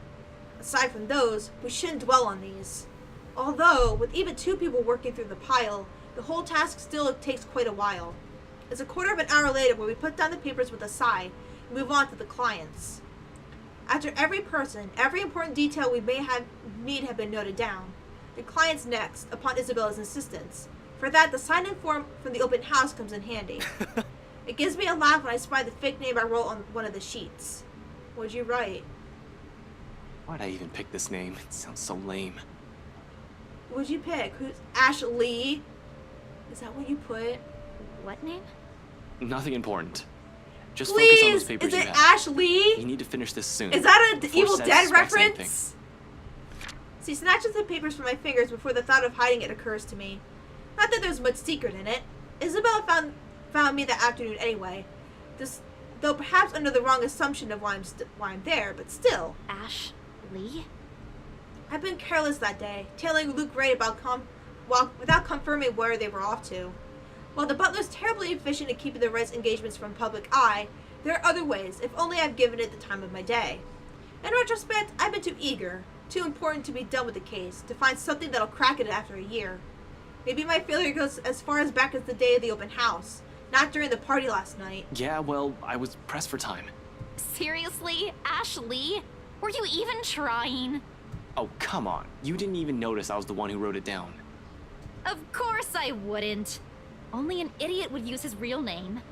Aside from those, we shouldn't dwell on these. Although, with even 2 people working through the pile, the whole task still takes quite a while. It's a quarter of an hour later where we put down the papers with a sigh and move on to the clients. After every person, every important detail we may have been noted down. The clients next, upon Isabella's insistence. For that, the sign-in form from the open house comes in handy. It gives me a laugh when I spy the fake name I wrote on one of the sheets. What'd you write? Why'd I even pick this name? It sounds so lame. What'd you pick? Who's Ash Lee? Is that what you put? What name? Nothing important. Just focus on those Please! papers Is you it have. Ash Lee? You need to finish this soon. Is that an before Evil Seth Dead suspects anything. reference? She snatches the papers from my fingers before the thought of hiding it occurs to me. Not that there's much secret in it. Isabella found me that afternoon anyway. Though perhaps under the wrong assumption of why I'm there, but still. Ash Lee? I've been careless that day, telling Luke Ray without confirming where they were off to. While the butler's terribly efficient in keeping the rights engagements from public eye, there are other ways, if only I've given it the time of my day. In retrospect, I've been too eager, too important to be done with the case, to find something that'll crack it after a year. Maybe my failure goes as far as back as the day of the open house, not during the party last night. Yeah, well, I was pressed for time. Seriously? Ash Lee? Were you even trying? Oh, come on. You didn't even notice I was the one who wrote it down. Of course I wouldn't. Only an idiot would use his real name.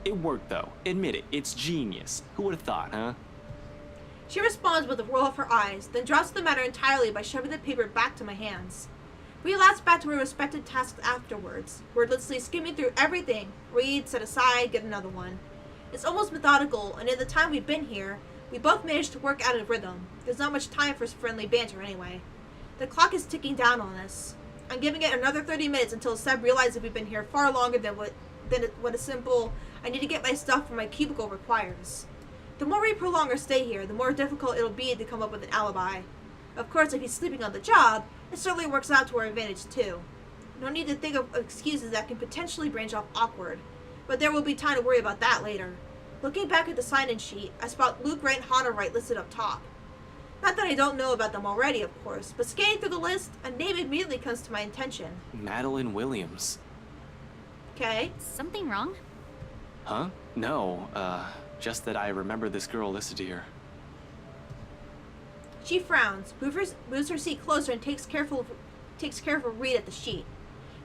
It worked, though. Admit it. It's genius. Who would have thought, huh? She responds with a roll of her eyes, then drops the matter entirely by shoving the paper back to my hands. We relapse back to our respective tasks afterwards, wordlessly skimming through everything, read, set aside, get another one. It's almost methodical, and in the time we've been here, we both managed to work out a rhythm. There's not much time for friendly banter anyway. The clock is ticking down on us. I'm giving it another 30 minutes until Seb realizes we've been here far longer than what a simple, I need to get my stuff from my cubicle requires. The more we prolong our stay here, the more difficult it'll be to come up with an alibi. Of course, if he's sleeping on the job, it certainly works out to our advantage too. No need to think of excuses that can potentially branch off awkward, but there will be time to worry about that later. Looking back at the sign-in sheet, I spot Luke Wright and Hannah Wright listed up top. Not that I don't know about them already, of course, but scanning through the list, a name immediately comes to my attention. Madeline Williams. Okay. Something wrong? Huh? No, just that I remember this girl listed here. She frowns, moves her seat closer, and takes careful read at the sheet.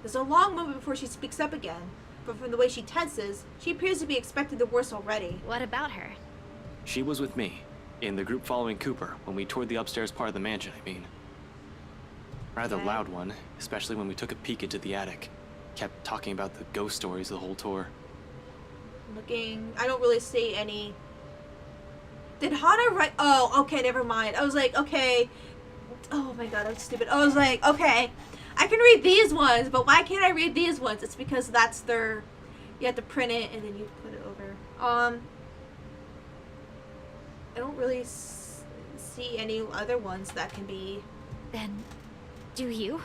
There's a long moment before she speaks up again, but from the way she tenses, she appears to be expecting the worst already. What about her? She was with me, in the group following Cooper, when we toured the upstairs part of the mansion, I mean. Rather Okay. loud one, especially when we took a peek into the attic. Kept talking about the ghost stories the whole tour. I don't really see any. Did Hannah write? Oh, okay, never mind. I was like, okay. Oh my god, I'm stupid. I was like, okay, I can read these ones, but why can't I read these ones? It's because that's their. You have to print it and then you put it over. I don't really see any other ones that can be. Then, do you?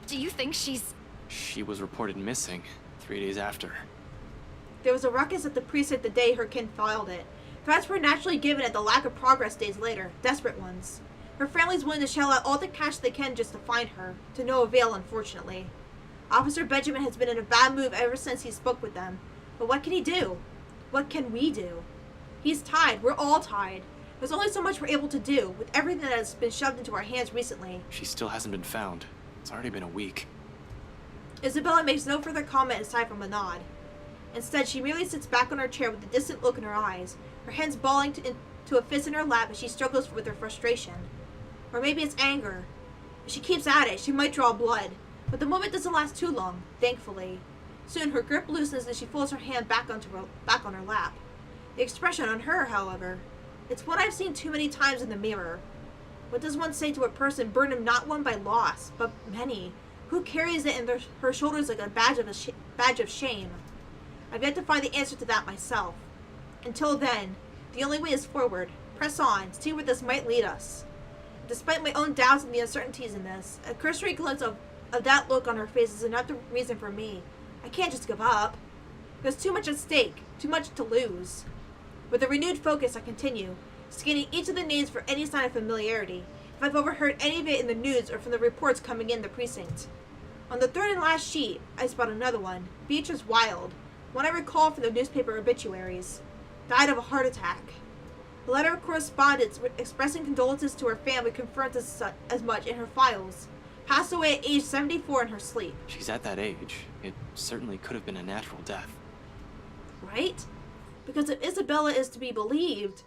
Do you think she's... She was reported missing 3 days after. There was a ruckus at the precinct the day her kin filed it. Threats were naturally given at the lack of progress days later, desperate ones. Her family's willing to shell out all the cash they can just to find her, to no avail, unfortunately. Officer Benjamin has been in a bad mood ever since he spoke with them. But what can he do? What can we do? He's tied. We're all tied. There's only so much we're able to do, with everything that has been shoved into our hands recently. She still hasn't been found. It's already been a week. Isabella makes no further comment aside from a nod. Instead, she merely sits back on her chair with a distant look in her eyes, her hands balling into a fist in her lap as she struggles with her frustration. Or maybe it's anger. If she keeps at it, she might draw blood. But the moment doesn't last too long, thankfully. Soon her grip loosens as she folds her hand back on her lap. The expression on her, however, it's what I've seen too many times in the mirror. What does one say to a person burdened not one by loss, but many, who carries it in her shoulders like a badge of shame? I've yet to find the answer to that myself. Until then, the only way is forward. Press on, see where this might lead us. Despite my own doubts and the uncertainties in this, a cursory glimpse of of that look on her face is enough reason for me. I can't just give up. There's too much at stake, too much to lose. With a renewed focus, I continue, scanning each of the names for any sign of familiarity, if I've overheard any of it in the news or from the reports coming in the precinct. On the third and last sheet, I spot another one, Beatrice Wilde, one I recall from the newspaper obituaries. Died of a heart attack. A letter of correspondence expressing condolences to her family confirms as much in her files. Passed away at age 74 in her sleep. She's at that age. It certainly could have been a natural death. Right? Because if Isabella is to be believed,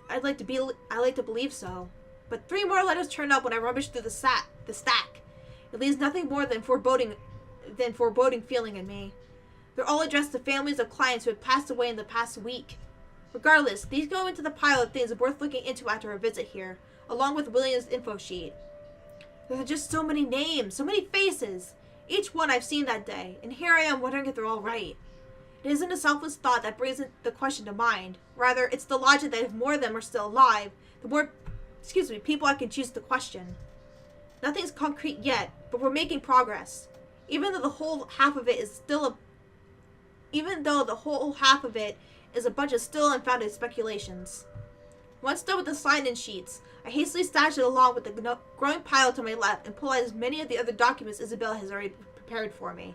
I like to believe so. But 3 more letters turn up when I rummage through the stack. It leaves nothing more than foreboding feeling in me. They're all addressed to families of clients who have passed away in the past week. Regardless, these go into the pile of things worth looking into after a visit here, along with William's info sheet. There are just so many names, so many faces, each one I've seen that day, and here I am wondering if they're all right. It isn't a selfless thought that brings the question to mind. Rather, it's the logic that if more of them are still alive, the more, people I can choose to question. Nothing's concrete yet, but we're making progress. Even though the whole half of it is a bunch of still unfounded speculations. Once done with the sign-in sheets, I hastily stash it along with the growing pile to my left and pull out as many of the other documents Isabella has already prepared for me.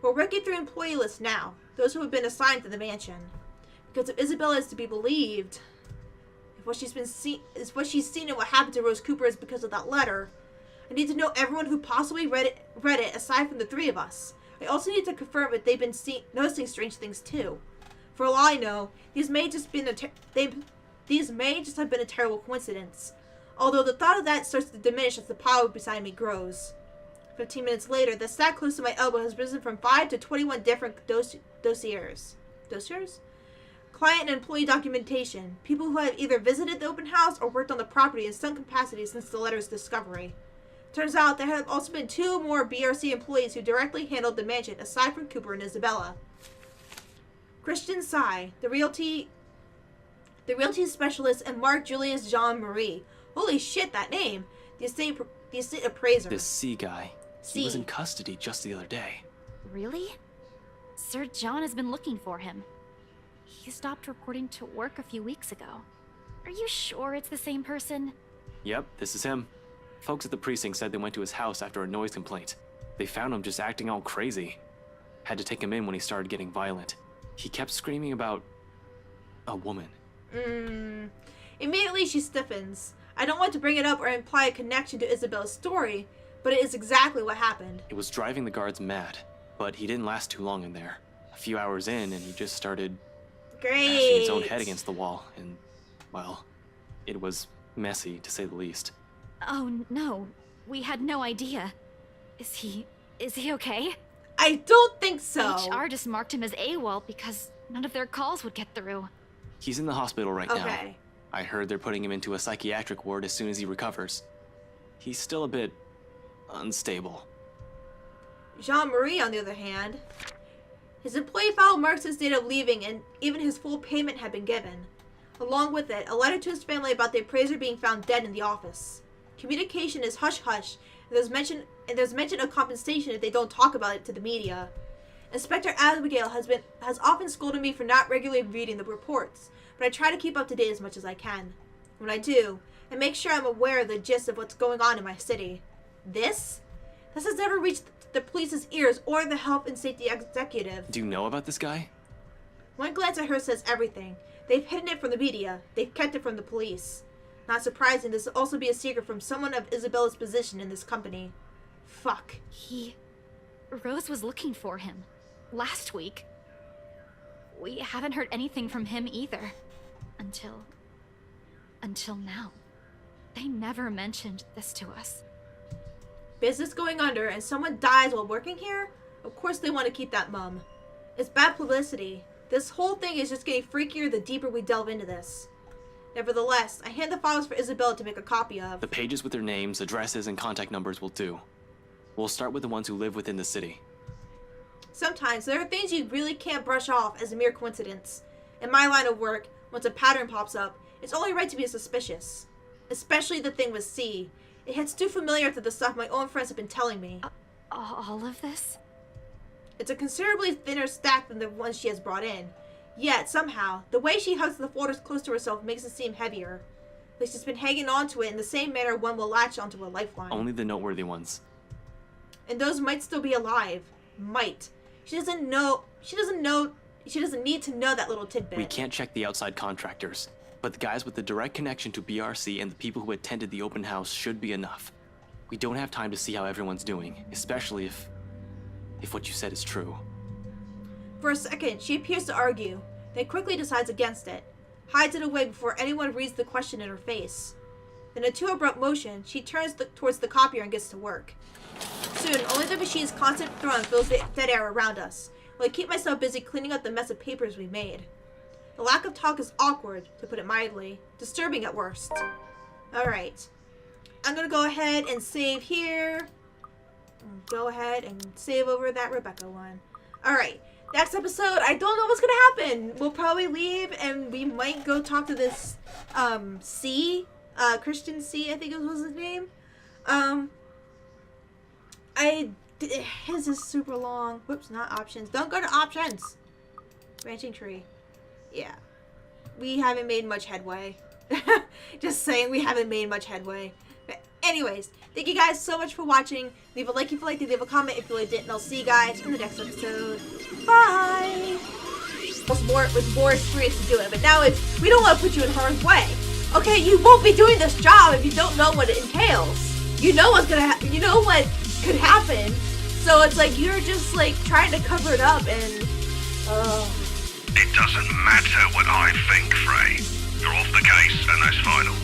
We're working through employee lists now, those who have been assigned to the mansion. Because if Isabella is to be believed, if what she's seen and what happened to Rose Cooper is because of that letter, I need to know everyone who possibly read it aside from the 3 of us. I also need to confirm if they've been noticing strange things too. For all I know, these may just have been a terrible coincidence. Although the thought of that starts to diminish as the pile beside me grows. 15 minutes later, the stack close to my elbow has risen from 5 to 21 different dossiers. Dossiers? Client and employee documentation. People who have either visited the open house or worked on the property in some capacity since the letter's discovery. Turns out there have also been 2 more BRC employees who directly handled the mansion aside from Cooper and Isabella. Christian Tsai, the realty specialist, and Mark Julius Jean Marie. Holy shit, that name! The estate appraiser. This C guy. He was in custody just the other day. Really? Sir John has been looking for him. He stopped reporting to work a few weeks ago. Are you sure it's the same person? Yep, this is him. Folks at the precinct said they went to his house after a noise complaint. They found him just acting all crazy. Had to take him in when he started getting violent. He kept screaming about a woman. Immediately she stiffens. I don't want to bring it up or imply a connection to Isabella's story, but it is exactly what happened. It was driving the guards mad, but he didn't last too long in there. A few hours in, and he just started bashing his own head against the wall, and, well, it was messy, to say the least. Oh no, we had no idea. Is he okay? I don't think so. HR just marked him as AWOL because none of their calls would get through. He's in the hospital right now. Okay. I heard they're putting him into a psychiatric ward as soon as he recovers. He's still a bit unstable. Jean-Marie, on the other hand, his employee file marks his date of leaving, and even his full payment had been given. Along with it, a letter to his family about the appraiser being found dead in the office. Communication is hush-hush, and there's mention of compensation if they don't talk about it to the media. Inspector Abigail has often scolded me for not regularly reading the reports, but I try to keep up to date as much as I can. When I do, I make sure I'm aware of the gist of what's going on in my city. This has never reached the police's ears or the health and safety executive. Do you know about this guy? One glance at her says everything. They've hidden it from the media. They've kept it from the police. Not surprising, this will also be a secret from someone of Isabella's position in this company. Fuck. Rose was looking for him. Last week. We haven't heard anything from him either. Until now. They never mentioned this to us. Business going under and someone dies while working here? Of course they want to keep that mum. It's bad publicity. This whole thing is just getting freakier the deeper we delve into this. Nevertheless, I hand the files for Isabella to make a copy of. The pages with their names, addresses, and contact numbers will do. We'll start with the ones who live within the city. Sometimes there are things you really can't brush off as a mere coincidence. In my line of work, once a pattern pops up, it's only right to be suspicious. Especially the thing with C. It hits too familiar to the stuff my own friends have been telling me. All of this? It's a considerably thinner stack than the one she has brought in. Yet, somehow, the way she hugs the folders close to herself makes it seem heavier. Like she's been hanging onto it in the same manner one will latch onto a lifeline. Only the noteworthy ones. And those might still be alive. Might. She doesn't need to know that little tidbit. We can't check the outside contractors, but the guys with the direct connection to BRC and the people who attended the open house should be enough. We don't have time to see how everyone's doing, especially if what you said is true. For a second, she appears to argue, then quickly decides against it, hides it away before anyone reads the question in her face. Then in a too abrupt motion, she turns towards the copier and gets to work. Soon, only the machine's constant thrum fills the dead air around us, while I keep myself busy cleaning up the mess of papers we made. The lack of talk is awkward, to put it mildly, disturbing at worst. Alright. I'm gonna go ahead and save here. Go ahead and save over that Rebecca one. Alright. Next episode, I don't know what's gonna happen. We'll probably leave and we might go talk to this Christian C, I think it was his name. His is super long. Whoops, not options. Don't go to options. Branching tree. Yeah. We haven't made much headway. Just saying, we haven't made much headway. But anyways, thank you guys so much for watching. Leave a like if you liked it, leave a comment if you really didn't, and I'll see you guys in the next episode. Bye! With more experience to do it, but now we don't want to put you in harm's way. Okay, you won't be doing this job if you don't know what it entails. You know what's gonna you know what could happen. So it's like you're just like trying to cover it up and It doesn't matter what I think, Frey. You're off the case, and that's final.